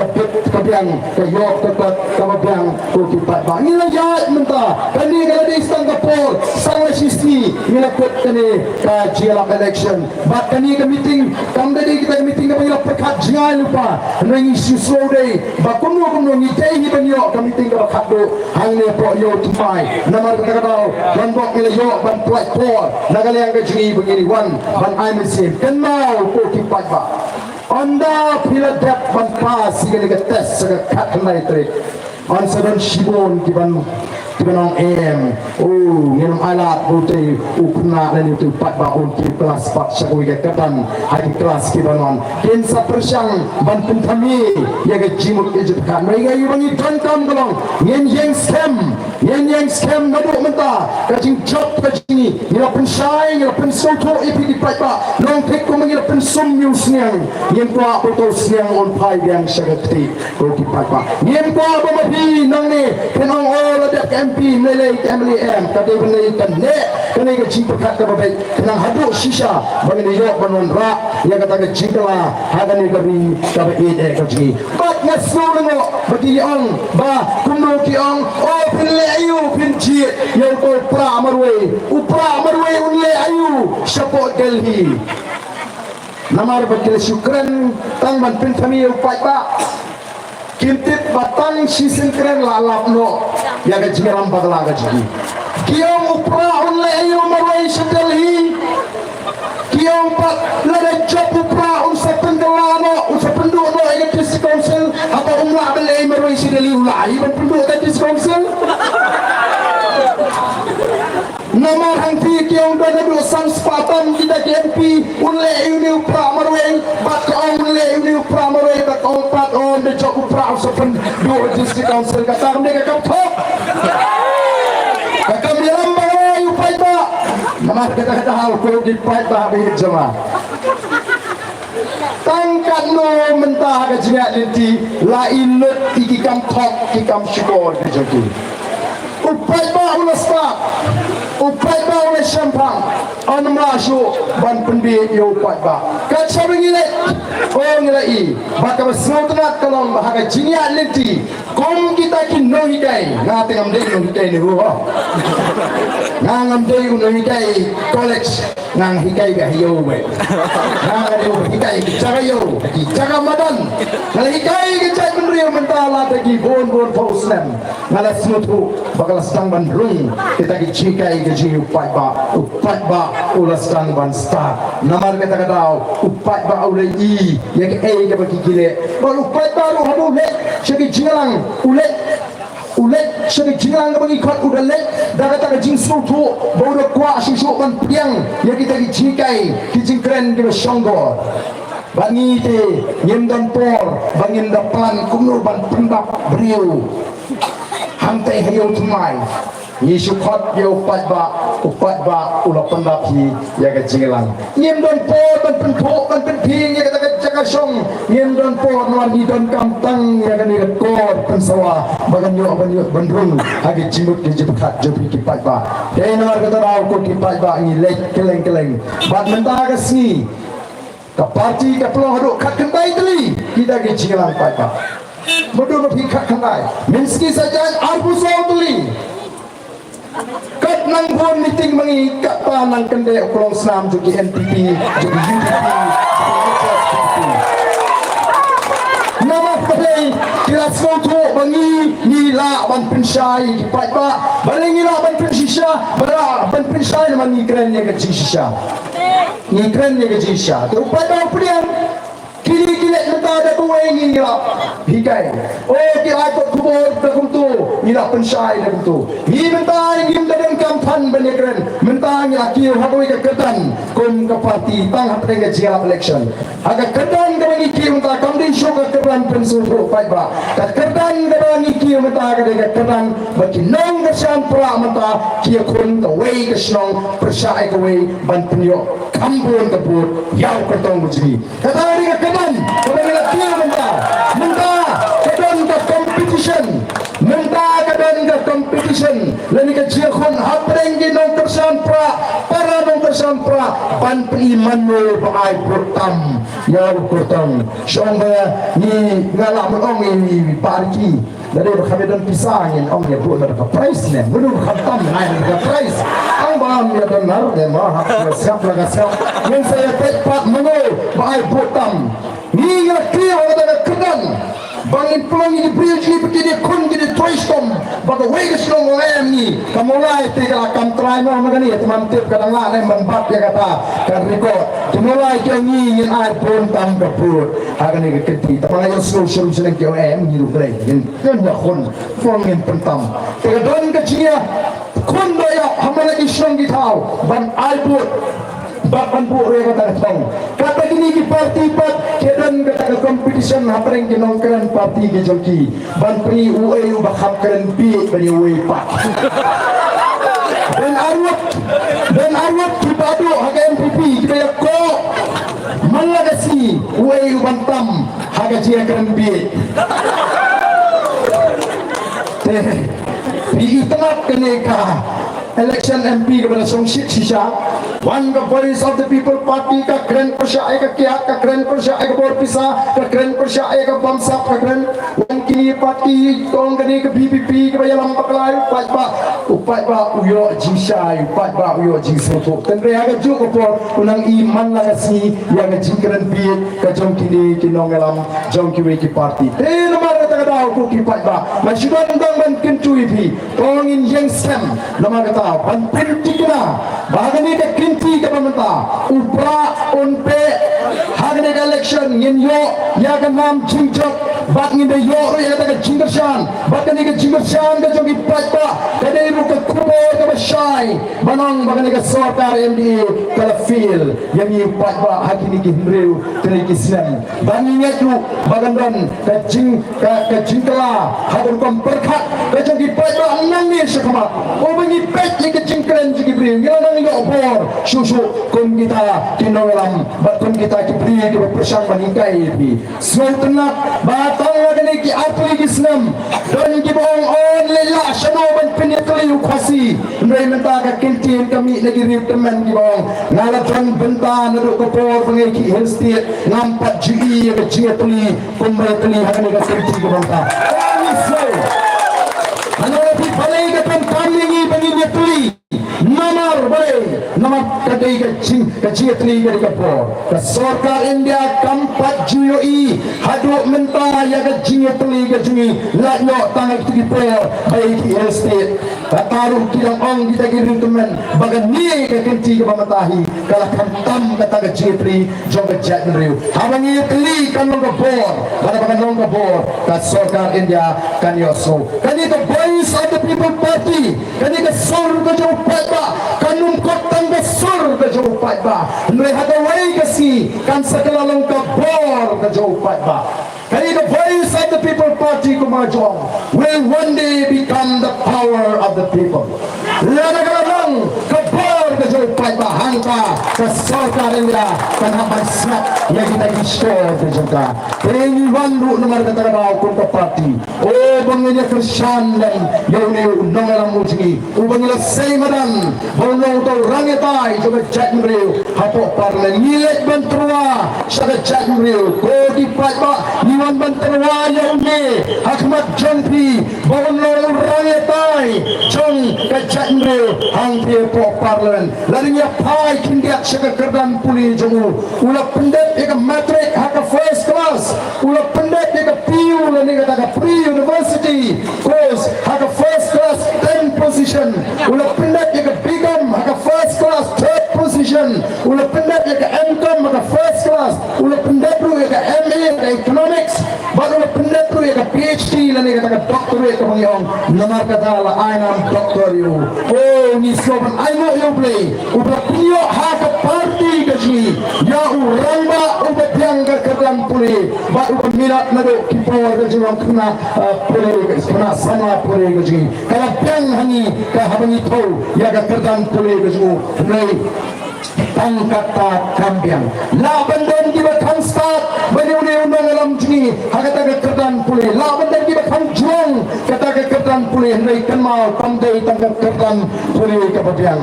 kepiang kayok tekot kababiang ko kipat ba ngila ya menta kani kalau di Singapore sang sisi ngila kot kani ka jiala election bat kani ka meeting kam dari kita meeting ka pila pekat jangan lupa nangi suso day ba kuno ni tei ni banyo ka meeting ka pekat do hang ne po yo tumai namar kata kata ban bok ngila yo ban plat por nagali ang ka jingi begini one ban I'm same kenal ko kipat ba anda pila dap ban pas sige ke tes ke kat lai trik on sedon shibon kiban ong ngenam alat bote ukna dan itu pat ba on ki kelas pat syakui ke katan hari kelas kibanon ken sa persyang ban pentami ya ke jimut ke jetkan mereka yubangi tantam dolong ngen yang scam nadu menta kajing job kajing ngila pensai ngila pensoto ipi di pat ba long tek ko mangila pensum news niang yen kwa betul siang on pai yang syakati ko ki pat ba yen kwa bamahi nang ni kenong all ada MP melai MLM kata benda ikan ne kena ke cinta kat ke babai kena haduk sisa bagi ni yok banon rak yang kata ke cinta lah haga ni kami kaba ide ke sini bat ngasu lengo bagi ong ba kuno ki ong oh pinle ayu pinci yang ko pra marwe unle ayu support Delhi namar bakil syukran tang ban pin kami upai ba kintit batang sisin keren lalap no ya ke jiram bagla ke jigi kiong upra unle ayu marwai Delhi kiong pat lada job upra unsa pendelano unsa pendu no ya district council apa umla bele marwai Delhi ulai ban pendu ke district council nomor hangti kiong dah dulu sang sepatan kita KMP unle ayu upra marwai bat unle ayu upra marwai bat pat on the job upra sepen dua district council kata mereka kapok kata bilang bawa upai ba nama kata hal ko di pai ba be jama tangkat no mentah ke jingat linti la ilut ikam tok ikam syukur dijadi upai ba ulas ba upai ba oleh sampang on masuk ban penbi yo upai ba kat sabi ngilai oh ngilai baka besau tenat kalau bahaga jinia lenti kom kita kin no hikai ngate ngam dei no hikai ni ho ngam dei no hikai college ngang hikai ga hiyo we ngang ada hikai jaga yo jaga madan ngala hikai ga cai penrio mentala tagi bon fauslam ngala smutu bakal stang ban rung kita ki chikai ga ji upai ba ulas stang ban star namar kata kadau upai ba ulai i ya ke ai ga baki kile bal upai ba ru hadu le shiki jingalang ulet shiki jingalang ga bagi khat udalet daga ta jing sutu bau do kwa shishu ban piang ya kita ki chikai ki jingkren ga shonggo bangi te nyem dan por bangin da plan kumno ban pendap beriu hantai hayo tumai Yesu khat yo upat ba ula pendapi ya ga jingalang nyem dan por ban penpo ban penping ya ga jaga song nyem dan por no ni dan kamtang ya ga ni kor pensawa bagan yo bandrung agi jimut ki jibkhat jobi ki pat ba dei namar ga raw ko ki pat ba ni lek keleng bat menta ga sni ka parti ka peluang haduk kat kendai teli kita ke jingalang pat ba bodoh lebih kat kendai minski saja arbu saw teli kat nang pun meeting mengi kat pa nang kendai ukulong senam juki NPP juki UDP nama pedai kira semutu bangi nila ban pensyai pat ba baling nila ban pensisha bara ban pensai nama ni keren ya ke shisha ni keren ya ke shisha tu pat ba pediam kili menta ada tu wengi nila hikai oh ki ai ko kubur takum tu nila pensai takum tu ni menta ngim dadan kampan benekren menta nila ki hadoi ke ketan kom ke parti tang hapeng ke jial election aga ketan ke bagi ki menta kamdin show ke ketan pensu pro pai ba ka ketan ke bagi ki menta ke ketan bagi nong ke san pra menta ki kon ke wei ke snong persai ke wei ban penyo kambon ke pur yau ke tong bujri kata ni ke ketan kepada kia menta ketan ke competition menta ketan ke competition lani ke jia kon hapeng ke nong tersan pra para nong tersan pra ban priman no pai pertam yau pertam shongga ni ngala ong ni parki dari berkhabidan pisangin ong ya buat ada price ne belum khatam naik ada price ang bang ya benar dan mahak siap laga siap yang saya tepat mengo pai pertam ni ya kia ada kedan bangin peluang ini bridge begini kun gini toistom baga wegas long lem ni kamulai tiga kam try no magani teman tip kadang la nem bab ya kata kan record kamulai ke ni ngin ai pun tam kapur agani ke keti tapang yo social selen ke em ni rubrei ngin kan ya kun ngin pentam tiga don ke chia kun do ya hamala isong gitau ban ai put bapan bu re kata tong kata gini ki parti pat kedan kata competition hapreng ki nongkran parti ki joki ban pri uai u bakham keren pi bani uai pat dan arwat ki padu haga MPP ki ya ko malagasi uai u bantam haga jia keren pi di tengah keneka election MP kepada Songsit Shisha one the voice of the people party ka keren persya ka kiat ka keren persya ka borpisa ka keren persya ka bamsa ka keren one kini party tong kini ke BPP ke bayalam paklai upat ba uyo jisha upat ba uyo jisoto tendre aga juk ko unang iman la si yang jingkeren pi ka jong kini kinong alam jong kiwe ki party te nomor kata daw ko ki pat ba masudon dang ban kintu ipi tongin yang sem nomor kata ban pentikna bahagani ke kinti ke pementa upra unpe hagani ke election ngin yo ya ke nam jingjok bat ngin de yo ya ke jinggersan bat ngin ke jinggersan ke jogi pat ba ke de ru ke kubo ke besai banang bahagani ke sorkar MDA ke fil yang ni pat ba hagini ke himreu tere kislan bani ngetu bagandon ke jingkala hagun kom perkhat ke jogi pat ba nang ni sekama o bangi pet ni ke jingkren jogi bri ngana ni go bor susu kun kita kinolam bat kun kita kibri ke persang banikai bi so tenat batang lagi ki atli Islam don ki bong on lila shano ban pinitli ukhasi ndai menta ka kintin kami lagi rip teman ki bong ngalatran benta nadu ko por bangai ki helsti nampat ji ka jiatli kumbatli hakani ka kintin ki bong ta ano pi balai ka kami bangi netli Namar boleh, namar kadai kecing kecil dari kapor. Kesorka India kampat GUI haduk mentah ya kecing teli kecing lakno tangan kita baik estate. Kataruh kilang ong kita kirim teman bagan ni kecing ke pamatahi kalau kantam kata kecil teli jom kecil meriu. Abang ini teli kan long kapor, pada bagan long kapor. Kesorka India kan yoso. Kan itu voice of the people party. Kan itu sur kejauh kanum kotang besar ke jauh ba melihat away kasi kan sekelalong kabor ke jauh ba kaya the voice of the people party kumajong will one day become the power of the people ladagang kabor ke jauh ba hangka ke sarkar nila kanhaban snap yang kita share ke juga ini wandu nomor kata bawa ke party oh bangnya Christian dan yang ni undang alam uji ubangnya seimadan Bangau tau rangitai coba cek meriu hapok parlen nilai banterwa sada cek meriu kodi patba niwan banterwa yang ni Ahmad Jompi Bangau rangitai jom ke cek meriu hangti pok parlen larinya pai kindiak syaka kerdan puli jomu ula pendet ika matrik haka first class ula pendet ika piu lani kata pre-university course haka first class 10 position ula pendet ika bigam haka first class third position ula pendet ika MCom haka first class ula pendet ru ika MA haka economics but ula pendet ru ika PhD lani kata doctorate ka mangyong namar kata la ainam doctor you oh ni slogan I know you play uba piyo haka party kaji ya uramba uba tiangga kerdan puli ba uba minat nado kipor kaji wang kena puli kena sama puli kaji kala piang hangi ka habangi tau ya ka kerdan puli kaji nai tangkata kambiang la bandan di bakang start bani uni undang alam jini hagata ka kerdan puli la bandan di bakang juang kata ka kerdan puli nai kenmal pandai tangkat kerdan puli ka babiang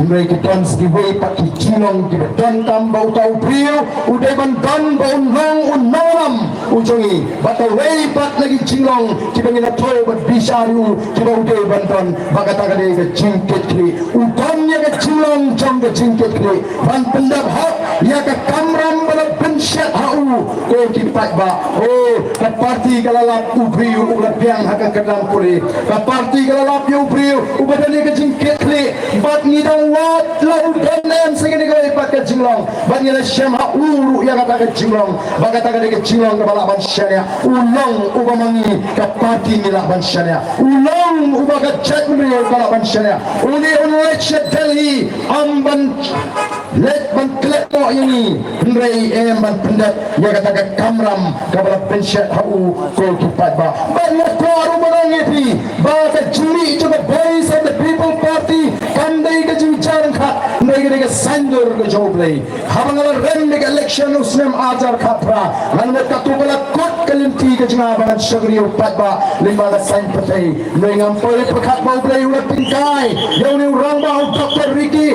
nai kitan skiwei paki cilong di dan tambau tau priu udai bandan baun long unnam ujongi batau wei pat lagi cilong kibangina tau bat bisaru kibau udai bandan bagata ka dei ka jingket kri udannya ka cilong jam ka jingket kri ban pendap hak ya ka kamram balap pensyat hau ko kipat ba oh ka parti kalalap ubriu ulat biang hak kedang puri ka parti kalalap yu ubriu ubadani ka jingket kri bat ngidang wat lau danem segini ka ipat ka jinglong bat ngila syam hak uru ya kata ka jinglong bagata ka ka jinglong ka balap bansyanya ulong ubamangi ka parti ngila bansyanya ulong ubaga chat ubriu balap bansyanya uli unlet syat Delhi amban let ban kleto ini ndrei ban pendat ya kata ka kamram kabala pensyat hau ko kipat ba ban ko aru manangi ba ka juri juga voice of the people party kandai ka jincarang kha ndrei ka sandur ka joblei habangala rem ka election usnem ajar khapra ngan ka tu bala kot kalimti ka jinga ban sagri upat ba lima ka sain patai ndrei ngam poi pakhat ba ublei ulat tingkai yauni urang ba Dr. Ricky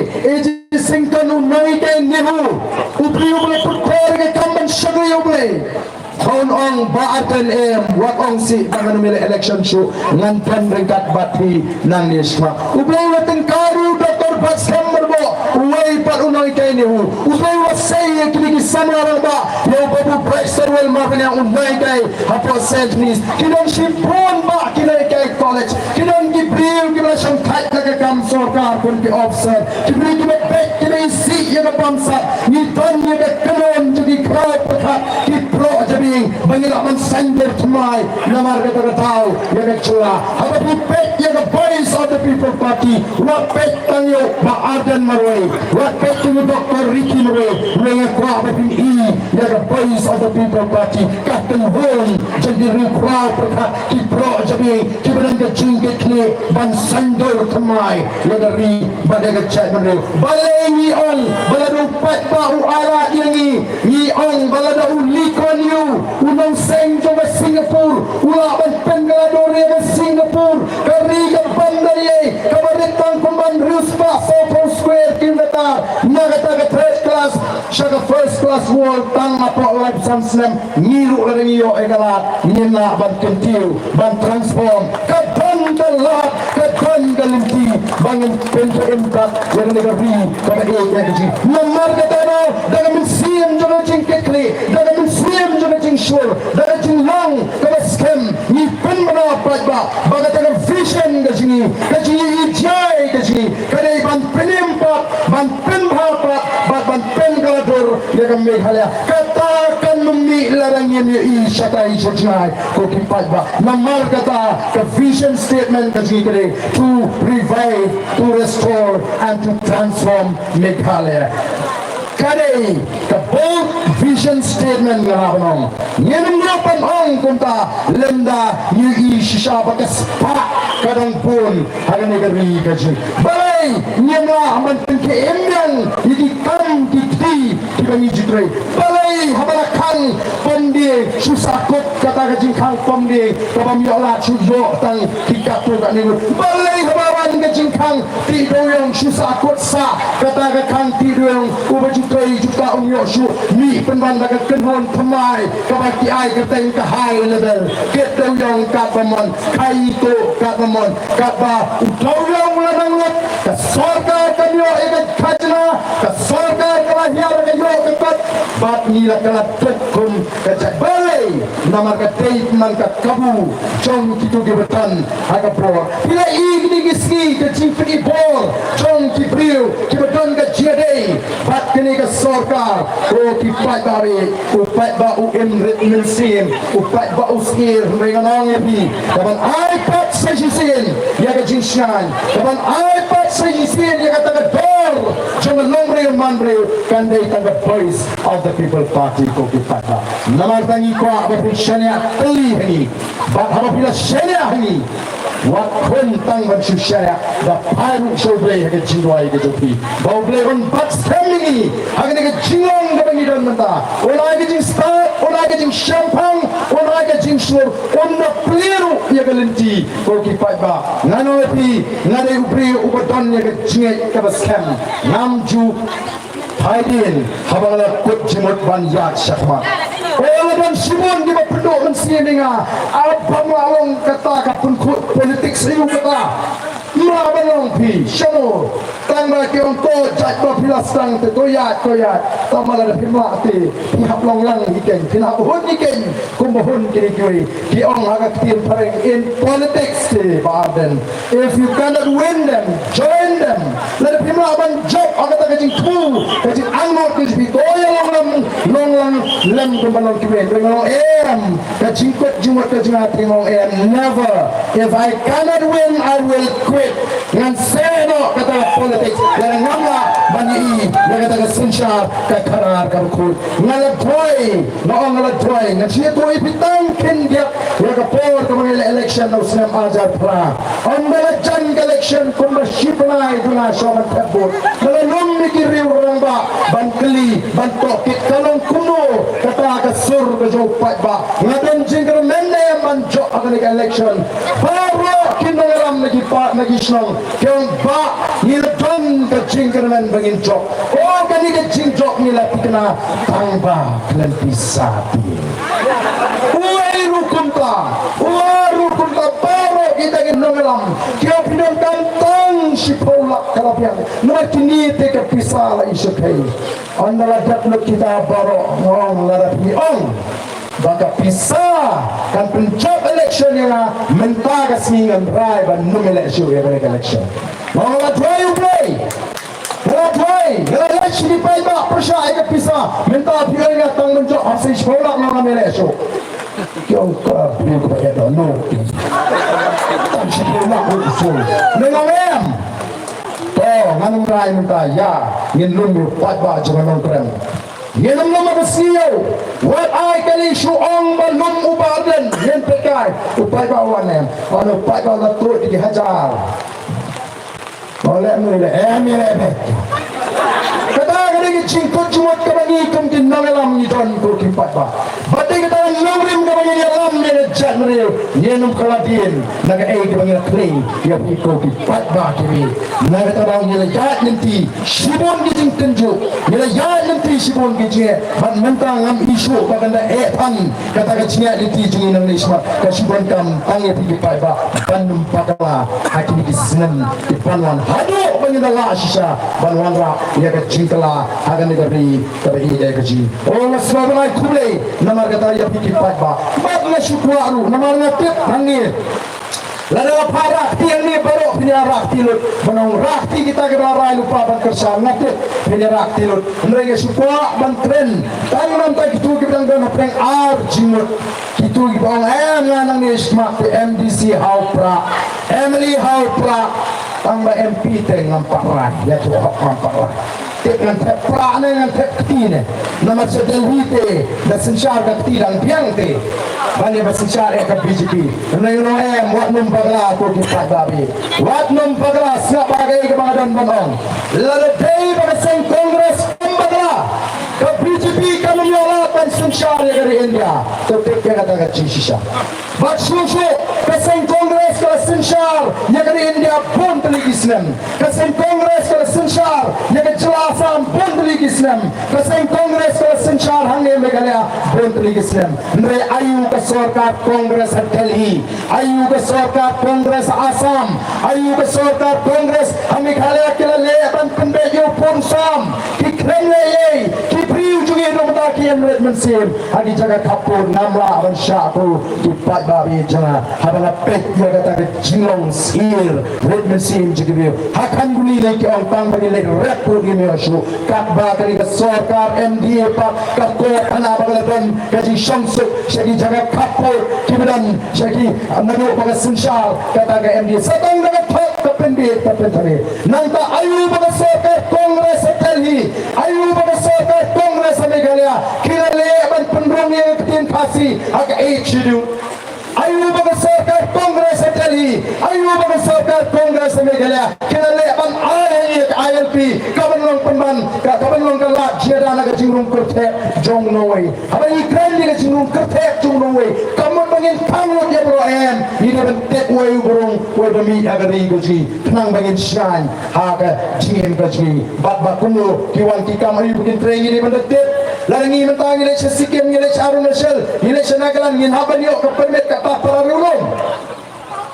Singkan unai kay nihu ubriyo boleh perkor ke kamban syagriyo boleh Kaun ong baatan wak ong si pangan milih election show ngantan ringkat bati nang nisma ubriyo latin karu Dr. Baskam merbo uway pat unai kay nihu ubriyo wasay kini kisam larang ba yaw babu Brexter wel makan yang unai kay hapo St. Nis kinon shipon ba kinay kay college kinon gibriyo kibla siyang kahit nagagam sorkar pun ki officer kibriyo kibla kini si yang bangsa ni ton yang kenon jadi crowd pekat ki pro jadi bangila man sander tumai namar kata tahu yang kecua apa pipet yang voice of the people party wapet tangyo baadan marway wapet tangyo Dr. Ricky marway yang kuah bapin yang voice of the people party kahten hon jadi crowd pekat ki pro jadi ki berang kecingket ni ban sander tumai yang dari badai kecak marway balai on balado pat ba u ala yangi ni on balado likon you unang seng joga Singapore Korea, Singapore, Korea, Bandari, Kabaritang Kumban, Ruspa, Sopo Square, Kilometer, Nagataga third class, Shaka first class world, Tang Apo Life Samslam, Niru Rinio Egala, Nina Ban Kentiu, Ban Transform, Katan Galat, Katan Galimti, Bangan Penta Impact, yang negeri, pada energi. Nomor katana, dengan museum juga cingkekli, dengan museum juga cingsur, dengan cinglong, kalau scam, ni pen mana apa, bagai dengan vision ke sini, ke sini ijai ke sini, kadai ban penimpak, ban penhapat, ban pengatur, dia kan Meghalaya, katakan memi larangnya ni isyatai isyatai, kau kipat bah, nomor kata ke vision statement ke sini kadai, to revive, to restore, and to transform Meghalaya. Kadai ke bold vision statement nga nong nyenumrapan ang kunta lenda yu isya bakas pa kadang pun hagan negeri kaji balai nyema aman tengke emang yidi kam dikti dibangi jitre balai habarakan pandi susakut kata kajing kang pandi kabam yola chujo tang dikatu kat nilu balai habaran kajing kang tidoyong susakut sa kata kang tidoyong ubaju Kau juga unjuk syuk ni penbandakan kenhon pemai kabaki ai keteng ke high level kita yang kapaman kai itu kapaman kapa utau yang melarang ke sorga kanyo ikat khajna ke sorga kalahir kanyo kepat bat nila kala tekum kecak balai nama katei man ka kabu jong kitu gebetan aga pro bila igni giski ke cingpri bor jong kibriu kibeton ke jiadei bat kini ke sorkar o kipat bari upat ba UM Ritmensim upat ba uskir menganong epi kapan iPad sejisin ya ke jinsyan kapan iPad sejisin ya kata ke dor jangan nomre manre kandai tangga voice of the people party ko kipat ba namar tangi ko apa syania teli ni bat apabila syania ni wat kun tang ban syania da paru shobre ke jindwai ke jopi bau bleon bat stamini agak ke jingong ke bangidan menta olai ke jing start olai ke jing champagne olai ke jing sur onna pliru ya ke lenti ko kipat ba ngano epi ngade upri ubaton ya ke jingai ke baskem namju Haidin, habanglah kut jemut ban yat syakmat. Orang dan Simon di bawah penduk mensininga. Apa malong kata kapun kut politik serius kata. Mabelong pi, syamu. Tangga kiong to jat bapila stang te toyat. Tamala da pimati. Pihak long lang iken. Pina uhun iken. Kumbuhun kini kui. Kiong agak tim pareng in politics te Baden. If you cannot win them, join them. Lalu pimla ban job agak tak kajing tu. Kajing angot kajing toya long lang lem kumbalong kiwen. Long em. Kajing kut jumut kajing hati long em. Never. If I cannot win, I will quit. Ngan seno kata politik dan ngamla bani yang kata kesinsya kekarar kabukul ngaladroy noong ngaladroy ngan siya tuwi pitang kindiak yang kapor kamang election na usnam ajar pra on balajan election kumba shipnay duna syaman kabut nalalong nikiriw orang ba bankeli bantokit kalong kuno kata kasur kajopat ba ngadan jingkar mende manjok akan election baru kinangaram nagi isnong kyong ba nilton ka jingkerman bangin jok o kani ka jingjok nila pikna tangba klan pisapi uai rukunta baro kita ginongalam kyo pinong kantang si Paula kalapian nama kini te ka pisala isukay andala datlo kita baro ngong larapi ong baka pisa kan pencap election yang mentaga singan rai ban numelection yang election mau ladway uplay election di pai ba persya ika pisa menta piol nga tang mencap asih sekolah ng numelection kyo ka piol ko pa no tang sekolah ko usul nangam to nganong rai menta ya ngin lungo pat ba jangan nongkrem Yenam nama besiau, wat ai kali syuong balum ubaden, yen pekai, upai bawan em, anu upai bawan turut dihajar. Oleh mulai, lebe. Kata kali cingkut jumut kebani ni kum tin nangalam ni don ko kimpat ba badai kita ngawrim ka bang alam ni janre nyenum kaladin naga ai ka bang klei ya ko kimpat ba kini naga tabang ni ya nanti sibon di jing tenju ni ya nanti sibon gi je ban mentang am isu ba ganda pan kata ka cia nanti jing nang ni smart ka sibon kam tangi kimpat ba bandum pakala hakini kisnan di panwan hado bang la shisha banwan ra ya ka jingkala agan ni tapi ini kaji. Oh, sebabnya kubli nama kata ya pikir apa? Mana syukuran, nama ngatik hangir. Lalu apa rakti yang ni baru punya rakti lut. Menang rakti kita kedarai lupa ban kerja ngatik punya rakti lut. Mereka syukur ban tren. Tapi nanti kita kita dengan peng jimut. Kita kita nang ni smak MDC Haupra, Emily Haupra, tambah MP tengah parah. Ya tu apa parah. Dengan pra dengan ketine nama sedelite dan sensyar ketilang biangte bani bersensyar ke BJP nang wat num pagla ko di pagabi wat num pagla sebagai kebadan banong lalu dei bersen kongres pagla ke BJP kami nyolakan sensyar dari India tetap kata kata sisa bat susu kesen kongres ke sensyar dari India pun telikisnem kesen kongres ke sensyar yang jelasan pun telikisnem kesen kongres ke sensyar hange Meghalaya pun telikisnem nre ayu ke sarkar kongres Delhi ayu ke sarkar kongres Assam ayu ke sarkar kongres Meghalaya kelale ban pendejo pun sam ki kremle ye ki priu jungi nomta ki emret mensir adi jaga kapur namla ban syaku ki pat babi jana habana pet ya kata jinglong sir red mensir jigir hakan guni le ki ong tang bani le repur gi me shu kat ba kali ke sarkar MDA pak kat ko ana bagaladan kaji shamsu shagi jaga kapur kibadan shagi nanu baga sensyal kata ke MDA satang daga thok kapendit kapendare nanta ayu baga sarkar kongres Delhi ayu baga sarkar kongres Meghalaya kilale ban pendrong yang ketin kasi aga HDU ayu baga sarkar kongres Delhi ayu baga sarkar kongres Meghalaya kilale ban ILP kabanlong penban kabanlong kala jiada naga jingrung kertek jong nowe apa ikran ni jingrung kertek jong nowe kamu bangin kamu dia bro ini ban tek way burung way demi agari goji tenang bangin shine haga jingin goji bat kuno kiwan kikam ayu bikin treng ini ban tek larangi mentang ile sikim ile arun sel ile senagalan ngin haban yo ke permit ka pararulong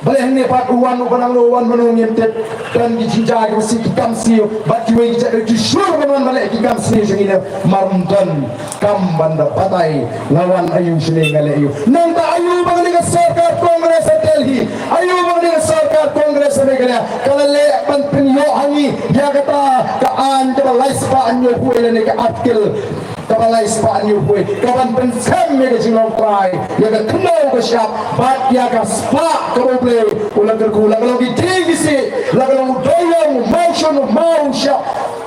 boleh ni pak uwan ubanang uwan menung yentet dan dijinja ke si kikam siu bat kiwe di syur benan balik kikam siu sengine marmdan kam banda patai lawan ayu sini ngale ayu nang ta ayu bang ni sarkar kongres Delhi ayu bang ni sarkar kongres Meghalaya kalau le pan penyo hangi dia kata kaan coba laispa anyo kuele ni ke artikel kabalai spa anyo kuele kawan pensam me ke jinglong trai dia ke kenal ke siap bat dia ke spa ke ulang terkulang kalau kita gisi lalu doyong motion mau siap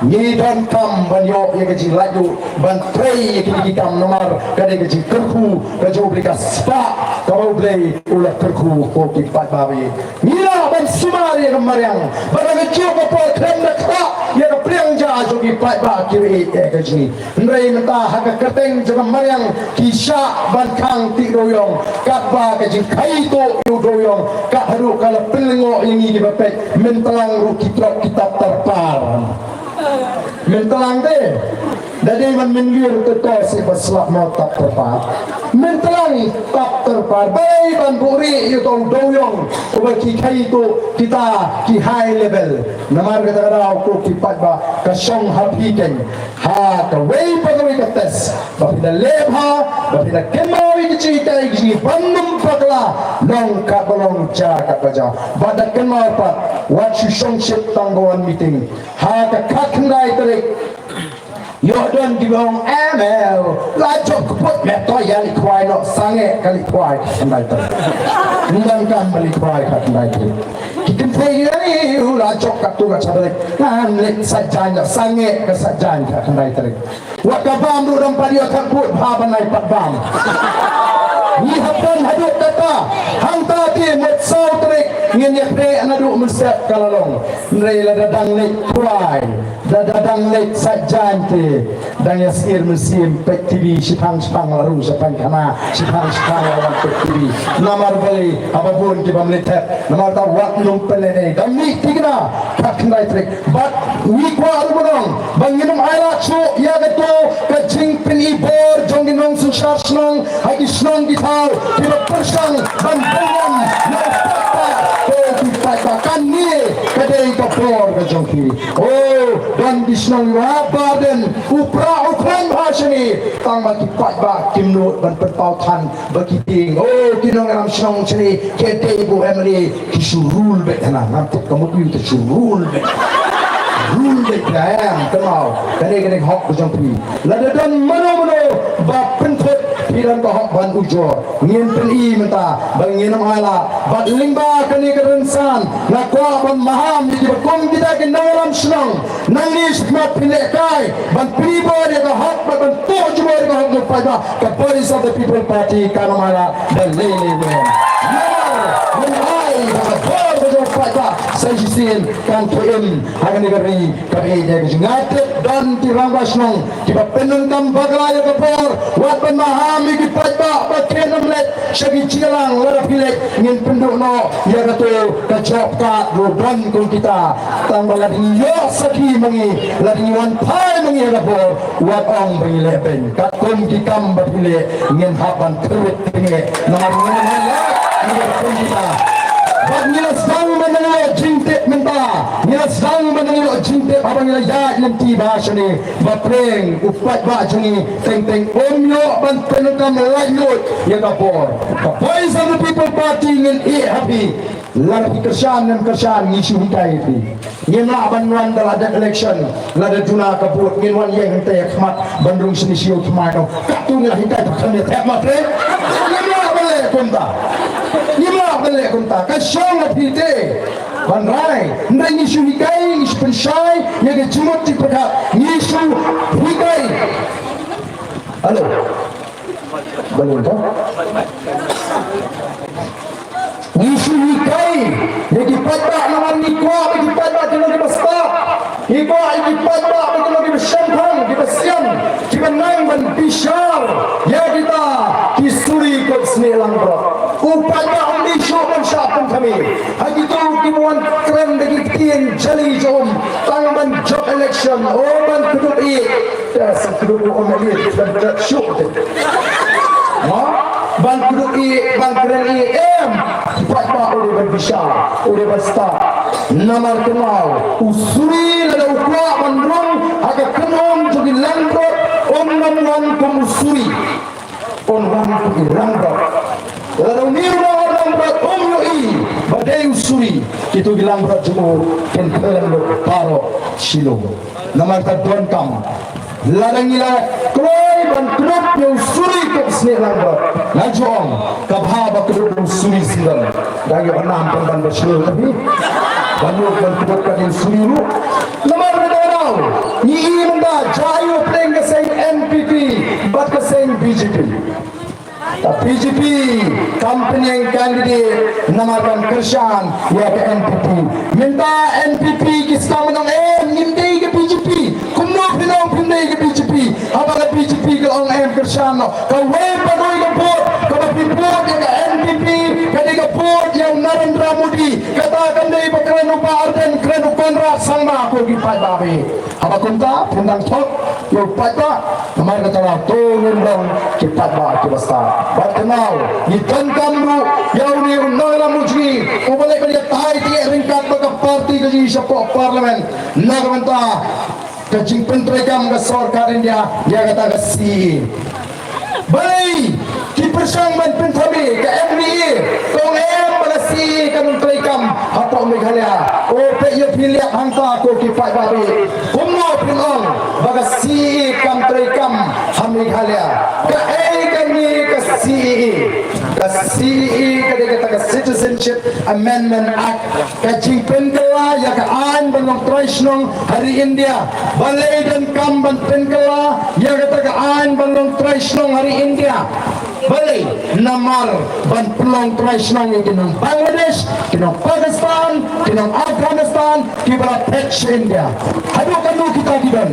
ni dan kam banyo yang kecil laju ban tray yang kita nomor kadang kecil terku kacau beli spa kalau beli ulang terku kopi pat babi mila ban sumar yang kemarin barang kecil kapal krem nak yang kepriang jauh di pat babi kiri kecil nrai mentah hak kerteng jangan mariang kisah ban kang tik doyong katba kecil kaito doyong kak haru kalau pelengok ini dibapet mentelang ruki trok kitab terpar mentelang deh dari man menlir ke tosi baslak mau tak terpar mentelang tak terpar baik ban buri itu doyong ubaki kaito kita ki high level namar kata kata aku kipat ba kasong hapiken ha ka way pagawai ka tes bapida lebha bapida kemawi cerita igi bandum pagla long kabalong cha kapaja badak kemar pa what you shong ship tanggawan meeting ha ka kakndai terik yo don gibong ML la jok put me to yali kwai no sange kali kwai kandai terik ndan kan bali kwai kandai terik kitin pegi ni ula jok katu ka sadek kan lek sajanya sange ka sajanya kandai terik wa ka bam du dam padio kan put ha banai pat bam ni hapan haduk kata hang tadi mut sau trik ngin yak re anadu menset kalalong nrei la dadang lek kuai dadang lek sajan te dang yasir musim pek TV sipang laru sapang kana sipang lawan pek TV namar bali apapun ki pamlitet namar ta wak num pelene dam ni tigna kakndai trik but ni kwa almonong banginum aila chu ya gato ka jing pini bor jonginong susar snong hai snong gitau ki persang ban bonam kan ni kadai kapor ke jongki oh dan disnong baden upra ukran bhashani tang baki pat ba kimnut ban pertau than baki ting oh kinong ram snong chini kete bu emri kisurul betana nanti kamu tu itu surul bet rule bet ayam kenal kadai hok jongki lada dan mano ba pentot piran ko hok ban ujor ngin peli menta banginam ala bat lingba kani kerensan na kwa ban maham di bakom kita ke nalam snong nangis mat pilekai ban pribo de ko hok ban to jumor ko hok pada ka police of the people party kanamala dan lele when I have a board pada sajisin kan tuim akan negeri kami jadi ngatet dan tirangga snong tiba penuntam baglaya ke por wat ban maham di pada pakai namlet segi cilang lara pilek ngin penduk no ya kata kacop ka roban kong kita tambah lagi yo saki mangi lagi wan pai mangi rapor wat ong bagi leben kat kong kikam bapile ngin hapan terut pinge nomor kita bag nila sang manangilo jinte menta nila sang manangilo jinte abang nila ya nanti bahasa ni bapreng upat ba jungi teng omyo ban penukam lanjut ya kapor boys of the people party ngin happy lagi kersan dan kersan isu hikai itu ngin la ban wan ada election lada juna kabut ngin wan yang hente khmat bandung sini siu kemano katu ngila hikai takkan ya matre ngin la bale konta Nima balik kunta kasyong na pite banrai ndai ngisu hikai ngisu pensyai yang jumut di pekat ngisu hikai halo balon ka ngisu hikai yang dipada naman nikwa dipada kena di basta iba dipada kena di besyamhan di besyam di benang ban bishar ya kita kisuri kot snelang bro upaya ambisyo dan syapun kami hagi tu kimuan keren dagi tien jali jom tangan job election ban kuduk das kuduk omeli dan syuk ban kuduk ban keren upaya oleh berbisar oleh basta namar kenal usuri lada ukwa bandrung agak kenom jadi langkot namuan kumusuri wan kuirangkot lalu niru orang berat yoi badai usuri itu bilang berat jumur kentelan paro silong namar tadon kam ladang ila kloi ban knop yo usuri ke sne lambat najong kabha ba knop usuri sindan dagi anam pan bersyur tapi banyak ban knop ka usuri lu namar dadau ni imda jayu pleng ke sen NPP bat ke sen BJP BJP company yang candidate namakan Kershan ya ke NPP minta NPP kisah menang ngindai ke BJP kumno pinong pindai ke BJP apakah BJP ke orang Kershan kau padoi ke bot kau bot yang ke NPP kadi ke bot yang Narendra Modi katakan dari bakaran upah dan keren upanra sama aku gipai babi apa kunta pindang tok yo pada namar kata lah tungin dong kita ba kita start berkenal di tangkamru yang ni nara mujri ubalik dia tai dia ringkat baka parti ke siapa parlimen narmenta kajing pentregam ke sarkar India dia kata ke si baik ki persang man penthabi ke MBA tong pada si kan pentregam atau Meghalaya pe yo pilihat hangta ko ki pai babi kumno pinong baga si kam pentregam Meghalaya ke kan ni ke si CEE kata Citizenship Amendment Act kacing penkela ya kaan belum Trishnong hari India balai dan kamban penkela ya kata kaan belum Trishnong hari India balai namar ban pelong Trishnong yang kinong Bangladesh kinong Pakistan kinong Afghanistan kibra patch India hadu kanu kita kidan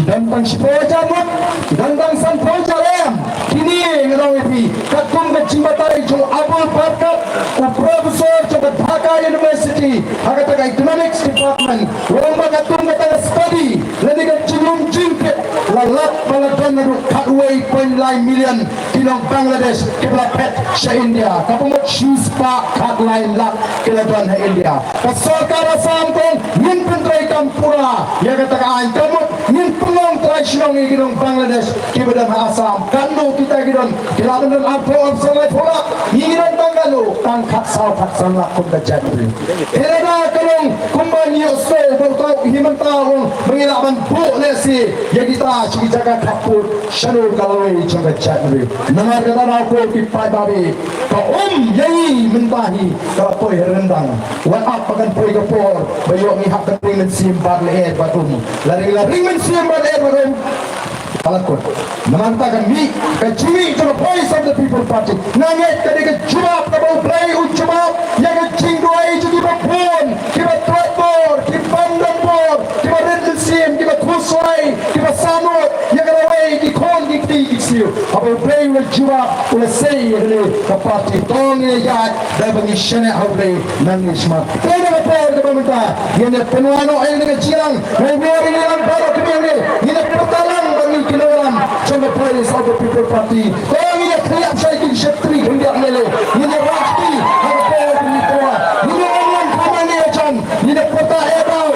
bang sipoja jamut kidan bang sanpoja lem kini ngelawi pi katung kecimbatai jong abul parkat u profesor coba Dhaka University agak economics department lomba katung kata study lagi kecilung jingkit lalat baladan nadu katway point line million kinong Bangladesh kibla pet sa India kapumot shoes pa kat line lak kilaban ha India kasorkar asam kong min pentray kampura ya kata kaan kamot min pelong tradisional ni kinong Bangladesh kibadan ha Asam kanu kita gidon kilaban dan arpo absalai pula ngiran Bangalo tang katsal nak kunda jadri erada kalong kumbani oso bertau himantawong mengilaban bu lesi ya kita cigi jaga kapur shanu kalawai jaga jadri namar kata aku kipai babi ka yai mentahi kapoi rendang wan apakan poi kapor bayo mi hak ring simbar leher batum lari ring simbar leher batum Alakot. Namantakan mi kecimi to the voice of the people party. Nanget kadika jumap kabau play ujumap yang kecing doai jadi bapun. Kiba trapor, kiba ndapor, kiba rendelsim, kiba kuswai, kiba sanot yang kalawai di kon di siu. Kabau play ujumap ula say ini ke party tong ini yat dah bagi shane hawai nangis mak. Kena kapor kabau minta. Yang penuano ayam dengan cirang. Memori ini lang baru kemana? Ini pertalang bagi kilogram from the place of the people party. Kau ini kriap saya kini setri hendak lele. Ini waktu apa yang ditua. Ini orang kaman ni acan. Ini kota ebau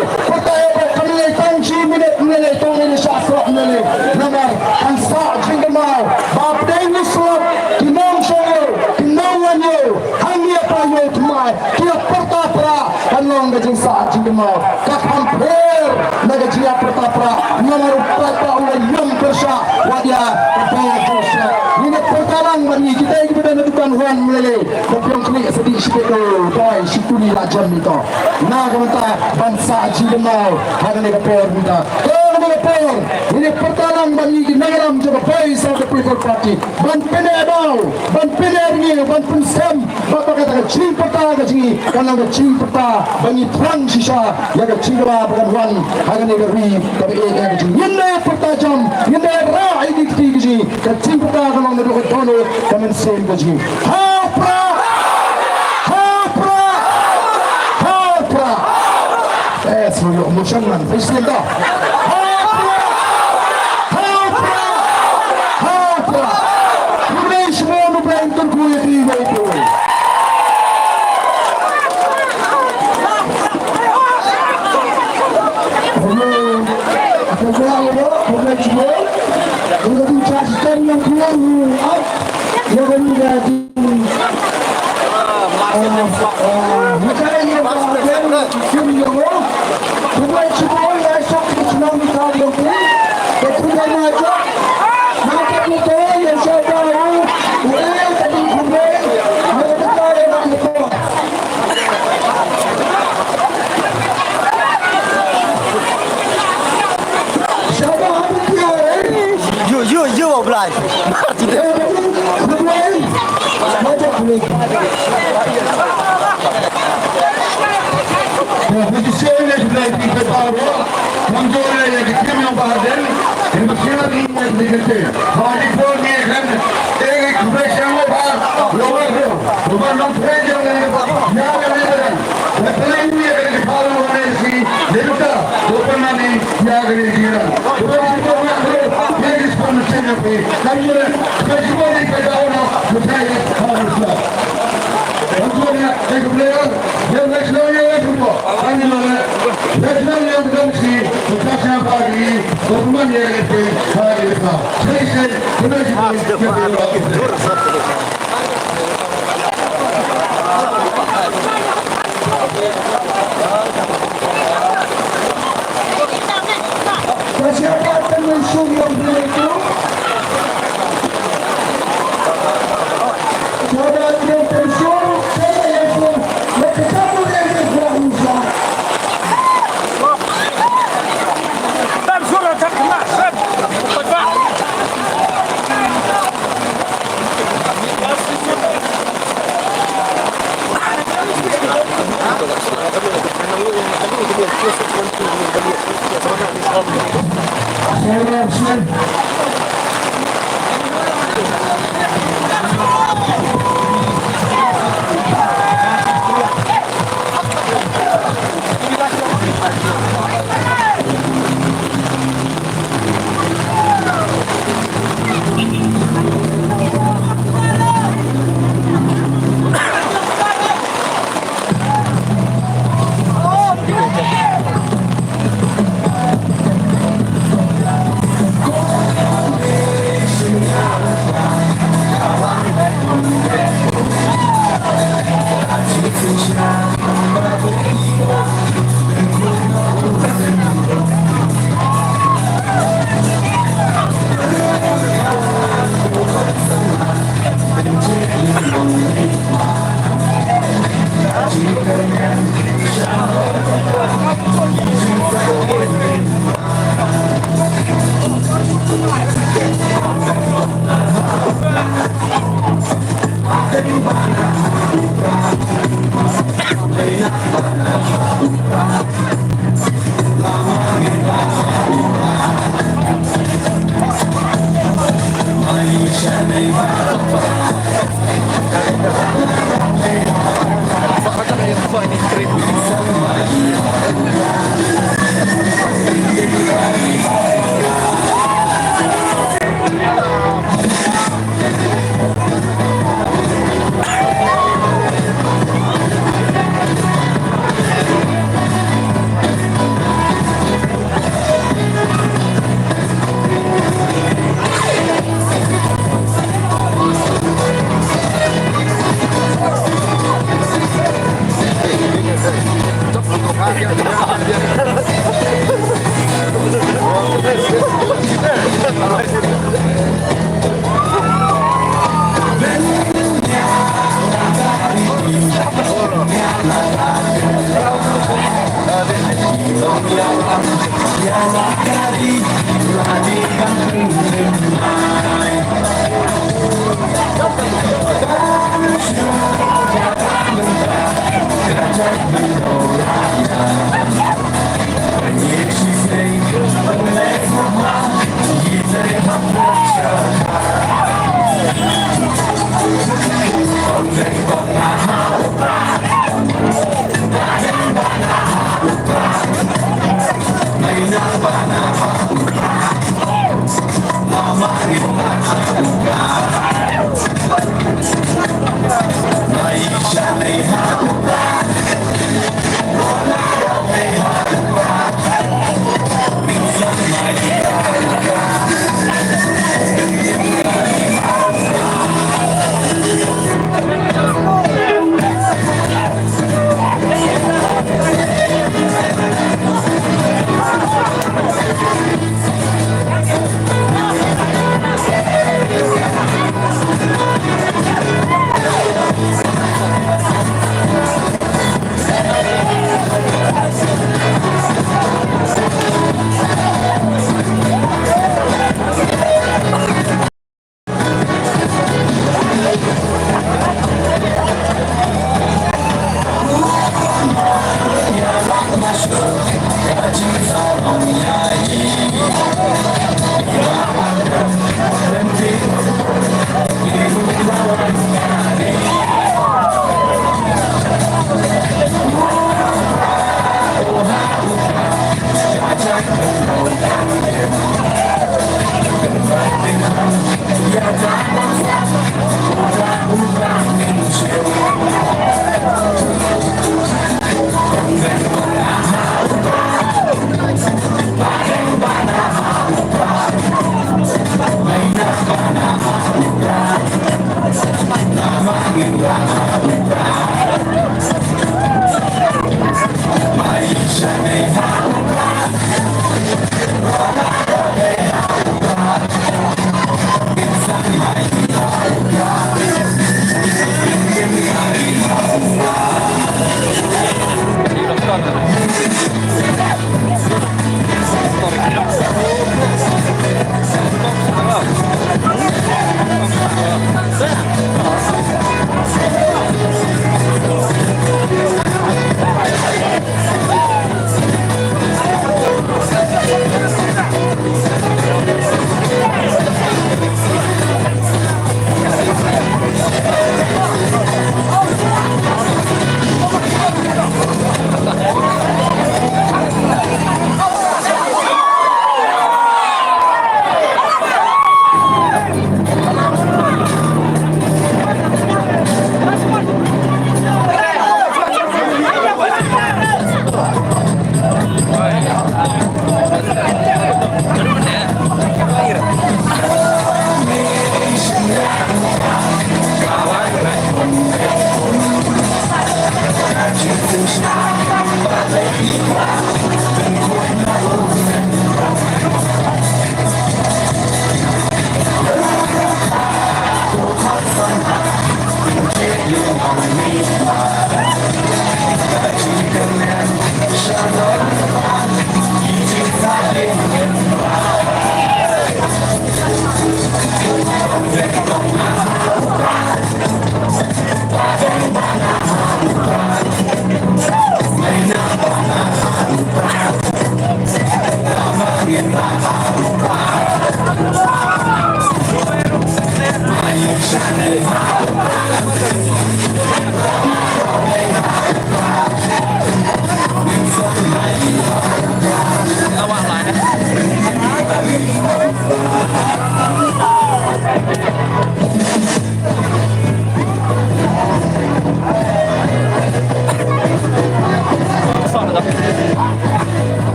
kami ni tangsi minit lele tong ini sasra lele. Namar ansa jinggamau. Bap dengu suap kinong soyo kinong wanyo. Hangi apa yo tumai. Kia pertapra kanong gajing sa jinggamau. Kakamper nagajia pertapra. Namar pertapra oleh yang bersa wajah berdosa. Ini perkalang bagi kita yang kita menentukan Juan melele. Kopiong klik sedikit toy situni lajan itu. Nah kemudian bangsa jidemau ada ni kapor kita. Kapor ini perkalang bagi nagram juga voice of the people party. Ban penedau, ban penerni, ban pensem. Bapa kata cinta kecing, karena cinta bagi terang sisa yang kecing bukan Juan ada ni kari tapi kecing. Ini pertajam, ini rai di kecing. Kecing pertama kalau menurut Tono kami sen kecing. Hapra. Semua musyamman, Bismillah. Hapra. Ini semua nubain terkuat di itu. Yang kurang yang menjadi macam yang bahagian semua bukan semua yang sok senang dikau pun kemudian aja macam itu yang saya tahu boleh tadi kemudian ada betul yang itu siapa you obliged. Persiapkan mensum yang berikut. Saudara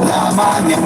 Lama yang